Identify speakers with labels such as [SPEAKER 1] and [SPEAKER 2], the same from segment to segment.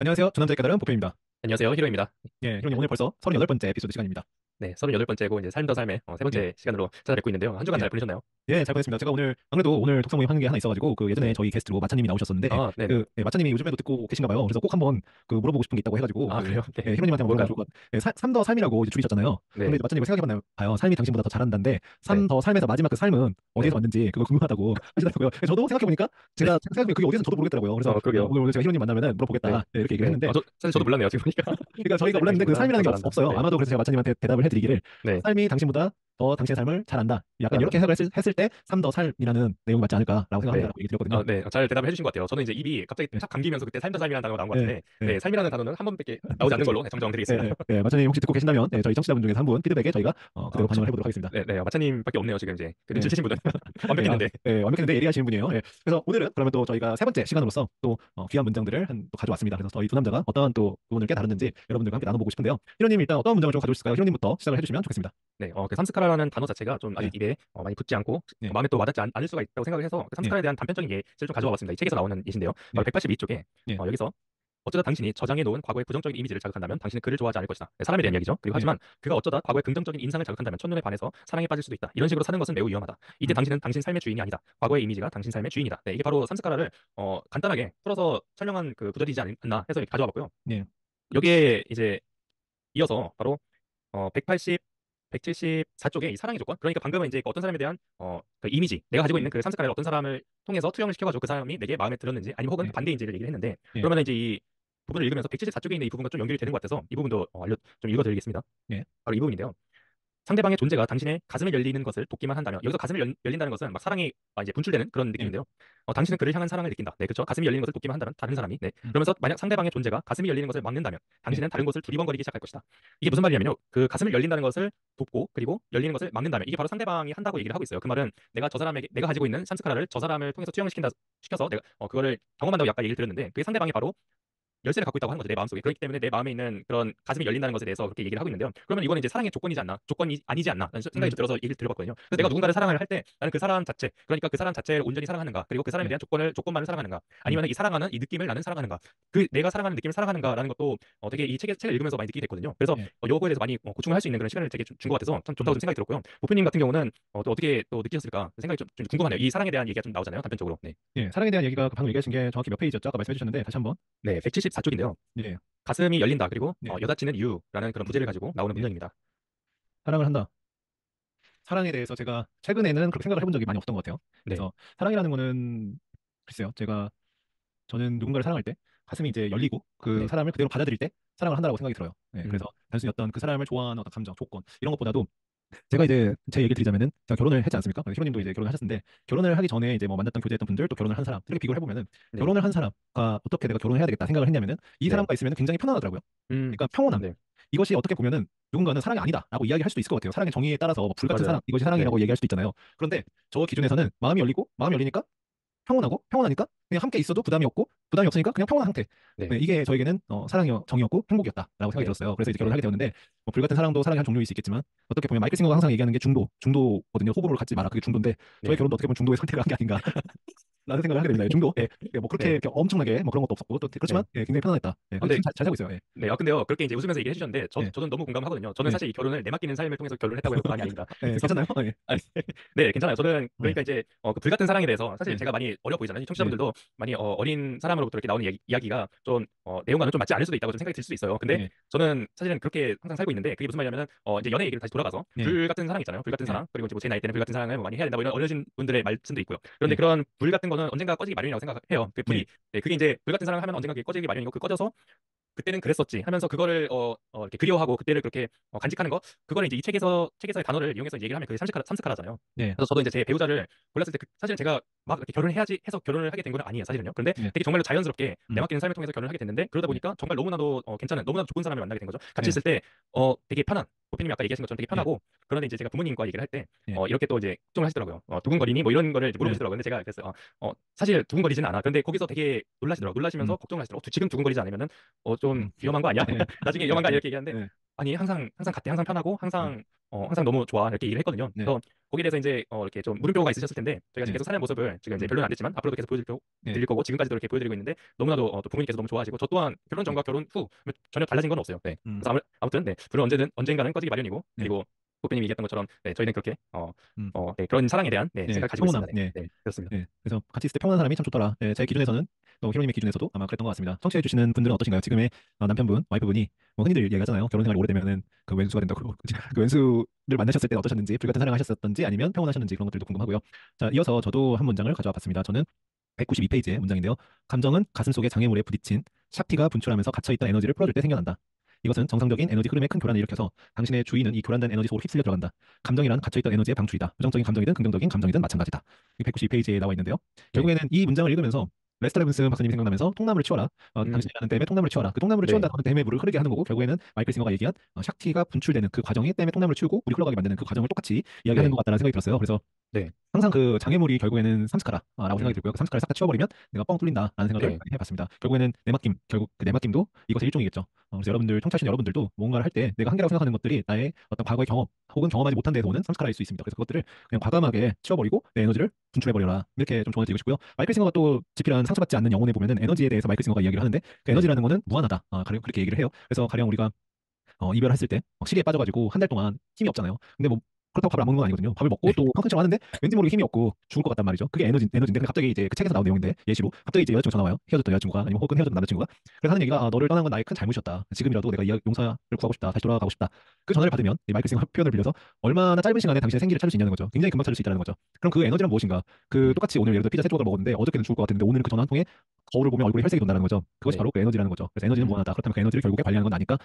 [SPEAKER 1] 안녕하세요. 두 남자의 깨달은 보편입니다.
[SPEAKER 2] 안녕하세요. 히로입니다.
[SPEAKER 1] 예, 히로님 오늘 벌써 38번째 에피소드 시간입니다.
[SPEAKER 2] 네, 38번째고 이제 삶 더 삶의 세
[SPEAKER 1] 예,
[SPEAKER 2] 번째 시간으로 찾아뵙고 있는데요. 한 주간
[SPEAKER 1] 예,
[SPEAKER 2] 잘 보내셨나요?
[SPEAKER 1] 예, 잘 보냈습니다. 제가 오늘 안 그래도 오늘 독서 모임 하는 게 하나 있어가지고 그 예전에
[SPEAKER 2] 네.
[SPEAKER 1] 저희 게스트로 마차님이 나오셨었는데
[SPEAKER 2] 아, 네네.
[SPEAKER 1] 마차님이 요즘에도 듣고 계신가 봐요. 그래서 꼭 한번 그 물어보고 싶은 게 있다고 해가지고
[SPEAKER 2] 아, 그래요? 네.
[SPEAKER 1] 히로님한테 한번 물어보면
[SPEAKER 2] 뭘까요?
[SPEAKER 1] 좋을 것 같아요. 삶더 삶이라고 이제 줄이셨잖아요. 근데
[SPEAKER 2] 네.
[SPEAKER 1] 이제 마차님이 생각해봤나요? 봐요. 삶이 당신보다 더 잘한다는데 삶
[SPEAKER 2] 네.
[SPEAKER 1] 더 삶에서 마지막 그 삶은 어디에서
[SPEAKER 2] 네.
[SPEAKER 1] 왔는지 그거 궁금하다고 하시더라고요. 저도 생각해보니까
[SPEAKER 2] 네.
[SPEAKER 1] 제가 생각해보면 그게 어디서 저도 모르겠더라고요. 그래서
[SPEAKER 2] 그러게요.
[SPEAKER 1] 오늘 제가 히로님 만나면은
[SPEAKER 2] 네.
[SPEAKER 1] 물어보겠다 이렇게 얘기를
[SPEAKER 2] 네.
[SPEAKER 1] 했는데
[SPEAKER 2] 사실 저도
[SPEAKER 1] 네.
[SPEAKER 2] 몰랐네요, 지금 보니까.
[SPEAKER 1] 그러니까 저희가
[SPEAKER 2] 삶이
[SPEAKER 1] 몰랐는데 그
[SPEAKER 2] 당신보다 더
[SPEAKER 1] 삶이라는 게
[SPEAKER 2] 잘한다.
[SPEAKER 1] 없어요.
[SPEAKER 2] 네.
[SPEAKER 1] 아마도 그래서 제가 마차님한테 대답을 해드리기를
[SPEAKER 2] 네.
[SPEAKER 1] 삶이 당신보다 더 당신의 삶을 잘 안다. 약간 이렇게
[SPEAKER 2] 잘한다.
[SPEAKER 1] 해석을 했을 때 삶 더 삶이라는 내용이 맞지 않을까라고
[SPEAKER 2] 네.
[SPEAKER 1] 생각합니다라고 얘기 드렸거든요.
[SPEAKER 2] 네. 잘 대답을 해주신 것 같아요. 저는 이제 입이 갑자기
[SPEAKER 1] 네,
[SPEAKER 2] 착 감기면서 그때 삶 더 삶이라는 단어가 나온 것
[SPEAKER 1] 네,
[SPEAKER 2] 같은데,
[SPEAKER 1] 네.
[SPEAKER 2] 네, 삶이라는 단어는 한 번밖에 나오지 않는
[SPEAKER 1] 그렇죠.
[SPEAKER 2] 걸로 네, 정정드리겠습니다.
[SPEAKER 1] 네, 네. 마차님 혹시 듣고 계신다면 저희 청취자분 중에서 한 분 피드백에 저희가 그대로
[SPEAKER 2] 그쵸.
[SPEAKER 1] 반영을 해보도록 하겠습니다.
[SPEAKER 2] 네, 네. 마차님밖에 없네요, 지금 이제. 그 눈치
[SPEAKER 1] 네,
[SPEAKER 2] 채신 분은.
[SPEAKER 1] 네,
[SPEAKER 2] 완벽했는데.
[SPEAKER 1] 네, 완벽했는데 예리하신 분이에요. 예. 그래서 오늘은 그러면 또 저희가 세 번째 시간으로서 또 귀한 문장들을 또 가져왔습니다. 그래서 저희 두 남자가 어떠한 또 부분을 깨달았는지 여러분들과 함께 나눠보고 싶은데요. 히로님 일단 어떤 문장을 좀 가져오실까요? 히로님부터 시작을 해주시면 좋겠습니다.
[SPEAKER 2] 네, 그 삼스카라라는 단어 자체가 좀 아직
[SPEAKER 1] 네,
[SPEAKER 2] 입에 많이 붙지 않고
[SPEAKER 1] 네,
[SPEAKER 2] 마음에 또 와닿지 않을 수가 있다고 생각을 해서 그
[SPEAKER 1] 네,
[SPEAKER 2] 삼스카라에 대한 단편적인 예시를 좀 가져와 봤습니다. 이 책에서 나오는 예시인데요. 바로
[SPEAKER 1] 네,
[SPEAKER 2] 182쪽에
[SPEAKER 1] 네,
[SPEAKER 2] 여기서 어쩌다 당신이 저장해 놓은 과거의 부정적인 이미지를 자극한다면 당신은 그를 좋아하지 않을 것이다. 네, 사람에 대한 이야기죠. 그리고
[SPEAKER 1] 네,
[SPEAKER 2] 하지만 그가 어쩌다 과거의 긍정적인 인상을 자극한다면 첫눈에 반해서 사랑에 빠질 수도 있다. 이런 식으로 사는 것은 매우 위험하다. 이때
[SPEAKER 1] 음,
[SPEAKER 2] 당신은 당신 삶의 주인이 아니다. 과거의 이미지가 당신 삶의 주인이다. 네, 이게 바로 삼스카라를 간단하게 풀어서 설명한 그 구절이지 않나 해서 이렇게 가져와 봤고요.
[SPEAKER 1] 네,
[SPEAKER 2] 여기에 이제 이어서 바로 180, 174쪽에 이 사랑의 조건. 그러니까 방금은 이제 그 어떤 사람에 대한 그 이미지, 내가 가지고
[SPEAKER 1] 네,
[SPEAKER 2] 있는 그 삼스카라를 어떤 사람을 통해서 투영을 시켜가지고 그 사람이 내게 마음에 들었는지 아니면 혹은
[SPEAKER 1] 네,
[SPEAKER 2] 반대인지를 얘기를 했는데
[SPEAKER 1] 네,
[SPEAKER 2] 그러면 이제 이 부분을 읽으면서 174쪽에 있는 이 부분과 좀 연결이 되는 것 같아서 이 부분도 좀 읽어드리겠습니다.
[SPEAKER 1] 네,
[SPEAKER 2] 바로 이 부분인데요. 상대방의 존재가 당신의 가슴을 열리는 것을 돕기만 한다면 여기서 가슴을 열린다는 것은 막 사랑이 이제 분출되는 그런
[SPEAKER 1] 네,
[SPEAKER 2] 느낌인데요. 당신은 그를 향한 사랑을 느낀다. 네, 그렇죠. 가슴이 열리는 것을 돕기만 한다면 다른 사람이 네.
[SPEAKER 1] 음,
[SPEAKER 2] 그러면서 만약 상대방의 존재가 가슴이 열리는 것을 막는다면
[SPEAKER 1] 네,
[SPEAKER 2] 당신은 다른 것을 두리번거리기 시작할 것이다. 이게 무슨 말이냐면요. 그 가슴을 열린다는 것을 돕고 그리고 열리는 것을 막는다면 이게 바로 상대방이 한다고 얘기를 하고 있어요. 그 말은 내가 저 사람에게 내가 가지고 있는 산스카라를 저 사람을 통해서 투영을 시켜서 내가 그거를 경험한다고 약간 얘기를 드렸는데 그게 상대방이 바로 열쇠를 갖고 있다고 하는 거죠. 내 마음속에. 그렇기 때문에 내 마음에 있는 그런 가슴이 열린다는 것에 대해서 그렇게 얘기를 하고 있는데요. 그러면 이거는 이제 사랑의 조건이지 않나? 조건이 아니지 않나? 라는 생각이
[SPEAKER 1] 음,
[SPEAKER 2] 좀 들어서 얘기를 들어봤거든요. 그래서 내가
[SPEAKER 1] 네,
[SPEAKER 2] 누군가를 사랑을 할 때 나는 그 사람 자체, 그러니까 그 사람 자체를 온전히 사랑하는가? 그리고 그 사람에
[SPEAKER 1] 네,
[SPEAKER 2] 대한 조건만을 사랑하는가?
[SPEAKER 1] 음,
[SPEAKER 2] 아니면 이 사랑하는 이 느낌을 나는 사랑하는가? 그 내가 사랑하는 느낌을 사랑하는가라는 것도 되게 이 책을 읽으면서 많이 느끼게 됐거든요. 그래서
[SPEAKER 1] 네.
[SPEAKER 2] 요거에 대해서 많이 고충을 할 수 있는 그런 시간을 되게 준 것 같아서 참 좋다고
[SPEAKER 1] 음.
[SPEAKER 2] 좀 생각이 들었고요. 보표님 같은 경우는 또 어떻게 또 느끼셨을까 생각이 좀 궁금하네요. 이 사랑에 대한 얘기가 좀 나오잖아요. 단편적으로. 네.
[SPEAKER 1] 예, 사랑에 대한 얘기가 그 방금 얘기하신 게 정확히 몇 페이지였죠? 아까 말씀해 주셨는데 다시 한번.
[SPEAKER 2] 네, 174쪽인데요.
[SPEAKER 1] 네,
[SPEAKER 2] 가슴이 열린다. 그리고
[SPEAKER 1] 네,
[SPEAKER 2] 여자친은 이유라는 그런 부제를 가지고 나오는
[SPEAKER 1] 네.
[SPEAKER 2] 문장입니다.
[SPEAKER 1] 사랑을 한다. 사랑에 대해서 제가 최근에는 그렇게 생각을 해본 적이 많이 없던 것 같아요.
[SPEAKER 2] 네.
[SPEAKER 1] 그래서 사랑이라는 거는 글쎄요, 저는 누군가를 사랑할 때 가슴이 이제 열리고 그
[SPEAKER 2] 네.
[SPEAKER 1] 사람을 그대로 받아들일 때 사랑을 한다고 생각이 들어요. 네, 그래서
[SPEAKER 2] 음.
[SPEAKER 1] 단순히 어떤 그 사람을 좋아하는 어떤 감정, 조건 이런 것보다도 제가 이제 제 얘기를 드리자면은 제가 결혼을 했지 않습니까? 히로님도
[SPEAKER 2] 네.
[SPEAKER 1] 이제 결혼을 하셨는데 결혼을 하기 전에 이제 뭐 만났던 교제했던 분들 또 결혼을 한 사람 이렇게 비교를 해보면은
[SPEAKER 2] 네.
[SPEAKER 1] 결혼을 한 사람과 어떻게 내가 결혼을 해야 되겠다 생각을 했냐면은 이
[SPEAKER 2] 네.
[SPEAKER 1] 사람과 있으면 굉장히 편안하더라고요. 그러니까 평온함.
[SPEAKER 2] 네.
[SPEAKER 1] 이것이 어떻게 보면은 누군가는 사랑이 아니다라고 이야기할 수도 있을 것 같아요. 사랑의 정의에 따라서 뭐 불같은 사랑
[SPEAKER 2] 맞아요.
[SPEAKER 1] 이것이
[SPEAKER 2] 네.
[SPEAKER 1] 사랑이라고 얘기할 수도 있잖아요. 그런데 저 기준에서는 마음이 열리고 마음이 열리니까 평온하고 평온하니까 그냥 함께 있어도 부담이 없고 부담이 없으니까 그냥 평온한 상태.
[SPEAKER 2] 네.
[SPEAKER 1] 네, 이게 저에게는 사랑의 정의였고 행복이었다라고 생각이
[SPEAKER 2] 네.
[SPEAKER 1] 들었어요. 그래서 이제 결혼을
[SPEAKER 2] 네.
[SPEAKER 1] 하게 되었는데 뭐 불같은 사랑도 사랑의 한 종류일 수 있겠지만 어떻게 보면 마이클 싱어가 항상 얘기하는 게 중도거든요. 호불호를 갖지 마라. 그게 중도인데 저의
[SPEAKER 2] 네.
[SPEAKER 1] 결혼도 어떻게 보면 중도의 선택을 한 게 아닌가 라는 생각을 하게 됩니다. 예, 중도. 예, 예, 뭐 그렇게
[SPEAKER 2] 네.
[SPEAKER 1] 이렇게 엄청나게 뭐 그런 것도 없었고 또 그렇지만
[SPEAKER 2] 네.
[SPEAKER 1] 예, 굉장히 편안했다. 예, 그래서
[SPEAKER 2] 근데
[SPEAKER 1] 지금 잘 살고 있어요. 예,
[SPEAKER 2] 네. 근데요. 그렇게 이제 웃으면서 얘기해 주셨는데
[SPEAKER 1] 예,
[SPEAKER 2] 저는 너무 공감하거든요. 저는
[SPEAKER 1] 예,
[SPEAKER 2] 사실 이 결혼을 내맡기는 삶을 통해서 결혼을 했다고 해도 과언이 아닙니다.
[SPEAKER 1] 예,
[SPEAKER 2] 그래서
[SPEAKER 1] 괜찮나요? 예,
[SPEAKER 2] 아니, 네, 괜찮아요. 저는
[SPEAKER 1] 예,
[SPEAKER 2] 그러니까 이제 그 불같은 사랑에 대해서 사실
[SPEAKER 1] 예,
[SPEAKER 2] 제가 많이 어려 보이잖아요.
[SPEAKER 1] 예,
[SPEAKER 2] 청취자분들도 많이 어린 사람으로부터 이렇게 나오는 이야기가 좀 내용과는 좀 맞지 않을 수도 있다고 좀 생각이 들 수도 있어요. 근데
[SPEAKER 1] 예,
[SPEAKER 2] 저는 사실은 그렇게 항상 살고 있는데 그게 무슨 말이냐면은 이제 연애 얘기를 다시 돌아가서
[SPEAKER 1] 예,
[SPEAKER 2] 불 같은 사랑 있잖아요. 불 같은
[SPEAKER 1] 예,
[SPEAKER 2] 사랑 그리고 이제 뭐제 나이 때는 불 같은 사랑을 뭐 많이 해야 된다 뭐 이런 어려진 분들의 말씀도 있고요. 그런데
[SPEAKER 1] 예,
[SPEAKER 2] 그런 불 같은 거는 언젠가 꺼지기 마련이라고 생각해요. 그
[SPEAKER 1] 예,
[SPEAKER 2] 불이 네, 그게 이제 불 같은 사랑을 하면 언젠가 그게 꺼지기 마련이고 그 꺼져서 그때는 그랬었지 하면서 그거를 이렇게 그리워하고 그때를 그렇게 간직하는 거 그거를 이제 이 책에서의 단어를 이용해서 얘기를 하면 그게 삼스카라잖아요.
[SPEAKER 1] 예,
[SPEAKER 2] 그래서 저도 이제 제 배우자를 골랐을 때 사실은 제가 막 이렇게 결혼해야지 해서 결혼을 하게 된 건 아니에요 사실은요. 그런데
[SPEAKER 1] 예,
[SPEAKER 2] 되게 정말로 자연스럽게
[SPEAKER 1] 음,
[SPEAKER 2] 내맡기는 삶을 통해서 결혼을 하게 됐는데 그러다
[SPEAKER 1] 예,
[SPEAKER 2] 보니까 정말 너무나도 괜찮은 너무나도 좋은 사람을 만나게 된 거죠. 같이
[SPEAKER 1] 예,
[SPEAKER 2] 있을 때 되게 편한 보피님이 아까 얘기하신 것처럼 되게
[SPEAKER 1] 예,
[SPEAKER 2] 편하고 그런데 이제 제가 부모님과 얘기를 할 때
[SPEAKER 1] 예,
[SPEAKER 2] 이렇게 또 이제 걱정을 하시더라고요. 두근거리니 뭐 이런 거를 이제
[SPEAKER 1] 예,
[SPEAKER 2] 물어보시더라고요. 근데 제가 그랬어요. 사실 두근거리지는 않아. 그런데 거기서 되게 놀라시더라고요. 놀라시면서
[SPEAKER 1] 음,
[SPEAKER 2] 걱정을 하시더라고요. 지금 두근거리지 않으면은 좀
[SPEAKER 1] 음,
[SPEAKER 2] 위험한 거 아니야?
[SPEAKER 1] 예,
[SPEAKER 2] 나중에
[SPEAKER 1] 예,
[SPEAKER 2] 위험한 거 아니야?
[SPEAKER 1] 예,
[SPEAKER 2] 이렇게 얘기하는데
[SPEAKER 1] 예,
[SPEAKER 2] 아니 항상 같아, 항상 편하고
[SPEAKER 1] 네,
[SPEAKER 2] 항상 너무 좋아 이렇게 얘기를 했거든요.
[SPEAKER 1] 네,
[SPEAKER 2] 그래서 거기에 대해서 이제 이렇게 좀 물음표가 있으셨을 텐데 저희가 지금
[SPEAKER 1] 네,
[SPEAKER 2] 계속 사는 모습을 지금 이제
[SPEAKER 1] 음,
[SPEAKER 2] 별로는 안 됐지만 앞으로도 계속
[SPEAKER 1] 네,
[SPEAKER 2] 드릴 거고 지금까지도 이렇게 보여드리고 있는데 너무나도 또 부모님께서 너무 좋아하시고 저 또한 결혼
[SPEAKER 1] 네,
[SPEAKER 2] 전과 결혼 후 전혀 달라진 건 없어요. 네.
[SPEAKER 1] 음,
[SPEAKER 2] 그래서 아무튼 네 불은 언젠가는 꺼지기 마련이고
[SPEAKER 1] 네,
[SPEAKER 2] 그리고 고객님이 얘기했던 것처럼 네, 저희는 그렇게
[SPEAKER 1] 음,
[SPEAKER 2] 네, 그런 사랑에 대한 네,
[SPEAKER 1] 네,
[SPEAKER 2] 생각을 가지고
[SPEAKER 1] 평온함,
[SPEAKER 2] 있습니다. 네,
[SPEAKER 1] 네.
[SPEAKER 2] 네 그렇습니다.
[SPEAKER 1] 네, 그래서 같이 있을 때 평온한 사람이 참 좋더라. 네, 제 기준에서는 또 히로님의 기준에서도 아마 그랬던 것 같습니다. 청취해 주시는 분들은 어떠신가요? 지금의 남편분, 와이프분이 뭐 흔히들 얘기하잖아요. 결혼 생활이 오래되면은 그 왼수가 된다고. 그 왼수를 만나셨을 때 어떠셨는지, 불같은 사랑하셨었던지 아니면 평온하셨는지 그런 것들도 궁금하고요. 자, 이어서 저도 한 문장을 가져와 봤습니다. 저는 192페이지의 문장인데요. 감정은 가슴 속의 장애물에 부딪힌 샤프티가 분출하면서 갇혀있던 에너지를 풀어줄 때 생겨난다. 이것은 정상적인 에너지 흐름의 큰 교란을 일으켜서 당신의 주인은 이 교란된 에너지 속으로 휩쓸려 들어간다. 감정이란 갇혀있던 에너지의 방출이다. 부정적인 감정이든 긍정적인 감정이든 마찬가지다. 이 192페이지에 나와 있는데요.
[SPEAKER 2] 네,
[SPEAKER 1] 결국에는 이 문장을 읽으면서 레스터 레븐스 박사님이 생각나면서 통나무를 치워라.
[SPEAKER 2] 음,
[SPEAKER 1] 당신이라는 댐에 통나무를 치워라. 그 통나무를
[SPEAKER 2] 네,
[SPEAKER 1] 치운다는 건 댐에 물을 흐르게 하는 거고 결국에는 마이클 싱어가 얘기한 샥티가 분출되는 그 과정이 댐에 통나무를 치우고 물이 흘러가게 만드는 그 과정을 똑같이 이야기하는
[SPEAKER 2] 네,
[SPEAKER 1] 것 같다는 생각이 들었어요. 그래서
[SPEAKER 2] 네,
[SPEAKER 1] 항상 그 장애물이 결국에는 삼스카라라고 생각이
[SPEAKER 2] 음,
[SPEAKER 1] 들고요. 그 삼스카를 싹 다 치워버리면 내가 뻥 뚫린다라는 생각을
[SPEAKER 2] 네,
[SPEAKER 1] 많이 해봤습니다. 결국에는 내맡김, 결국 그 내맡김도 이것의 일종이겠죠. 그래서 여러분들 청취하시는 여러분들도 뭔가를 할 때 내가 한계라고 생각하는 것들이 나의 어떤 과거의 경험 혹은 경험하지 못한 데서 오는 삼스카라일 수 있습니다. 그래서 그것들을 그냥 과감하게 치워버리고 내 에너지를 분출해버려라. 이렇게 좀 조언을 드리고 싶고요. 마이클 싱어가 또 지필한 상처받지 않는 영혼에 보면은 에너지에 대해서 마이클 싱어가 이야기를 하는데 그
[SPEAKER 2] 네,
[SPEAKER 1] 에너지라는 거는 무한하다. 가령 그렇게 얘기를 해요. 그래서 가령 우리가 이별했을 때 시리에 빠져가지고 한 달 동안 힘이 없잖아요. 근데 뭐 그렇다고 밥을 안 먹는 건 아니거든요. 밥을 먹고
[SPEAKER 2] 네,
[SPEAKER 1] 또 컹컹청 하는데 왠지 모르게 힘이 없고 죽을 것 같단 말이죠. 그게 에너지인데 근데 갑자기 이제 그 책에서 나온 내용인데 예시로 갑자기 이제 여자친구가 전화 와요. 헤어졌던 여자친구가 아니면 혹은 헤어졌던 남자친구가 그래서 하는 얘기가 너를 떠난 건 나의 큰 잘못이었다. 지금이라도 내가 용서를 구하고 싶다. 다시 돌아가고 싶다. 그 전화를 받으면 이 마이클 싱어 표현을 빌려서 얼마나 짧은 시간에 당신의 생기를 찾을 수 있냐는 거죠. 굉장히 금방 찾을 수 있다는 거죠. 그럼 그 에너지란 무엇인가? 그
[SPEAKER 2] 음,
[SPEAKER 1] 똑같이 오늘 예를 들어 피자 세 조각을 먹었는데 어저께는 죽을 것 같았는데 오늘은 그 전화 한 통에 거울을 보면 얼굴에 혈색이 돈다는 거죠. 그것이
[SPEAKER 2] 네,
[SPEAKER 1] 바로 그 에너지라는 거죠. 그래서 에너지는
[SPEAKER 2] 음,
[SPEAKER 1] 무한하다. 그렇다면 그 에너지를 결국에 관리하는 건 나니까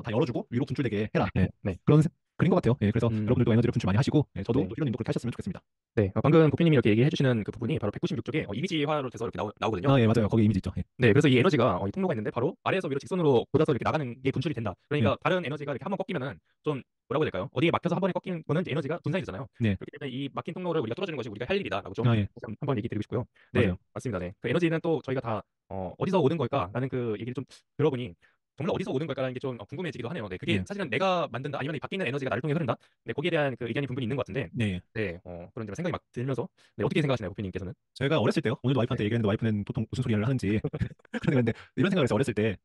[SPEAKER 1] 다 열어주고 위로 분출되게 해라. 예.
[SPEAKER 2] 네,
[SPEAKER 1] 그런 그린 것 같아요. 예. 그래서
[SPEAKER 2] 음,
[SPEAKER 1] 여러분들도 에너지를 분출 많이 하시고 저도
[SPEAKER 2] 네.
[SPEAKER 1] 또 히로님도 그렇게 하셨으면 좋겠습니다.
[SPEAKER 2] 네, 방금 부피님이 이렇게 얘기해 주시는 그 부분이 바로 196쪽에 이미지화로 돼서 이렇게 나오거든요.
[SPEAKER 1] 아, 예, 맞아요. 거기 이미지 있죠. 예.
[SPEAKER 2] 네, 그래서 이 에너지가 이 통로가 있는데 바로 아래에서 위로 직선으로 꽂아서 이렇게 나가는 게 분출이 된다.
[SPEAKER 1] 네.
[SPEAKER 2] 그러니까 다른 에너지가 이렇게 한번 꺾이면은 좀 뭐라고 해야 될까요? 어디에 막혀서 한 번에 꺾이는 거는 이제 에너지가 분산이 되잖아요.
[SPEAKER 1] 네.
[SPEAKER 2] 그렇기 때문에 이 막힌 통로를 우리가 뚫어주는 것이 우리가 할 일이다라고 좀
[SPEAKER 1] 아, 예.
[SPEAKER 2] 한번 얘기 드리고 싶고요. 네,
[SPEAKER 1] 맞아요.
[SPEAKER 2] 맞습니다. 네, 그 에너지는 또 저희가 다 어디서 오는 걸까라는 그 얘기를 좀 들어보니 정말 어디서 오는 걸까라는 게 좀 궁금해지기도 하네요. 네, 그게
[SPEAKER 1] 네.
[SPEAKER 2] 사실은 내가 만든다 아니면 이 바뀌는 에너지가 나를 통해 흐른다. 네, 거기에 대한 그 의견이 분분히 있는 것 같은데,
[SPEAKER 1] 네. 예.
[SPEAKER 2] 네, 그런 생각이 막 들면서 네, 어떻게 생각하시나요, 부피님께서는?
[SPEAKER 1] 제가 어렸을 때요. 오늘도
[SPEAKER 2] 네,
[SPEAKER 1] 와이프한테 얘기했는데 와이프는 보통 무슨 소리를 하는지 그런데 이런 생각을 했어요. 어렸을 때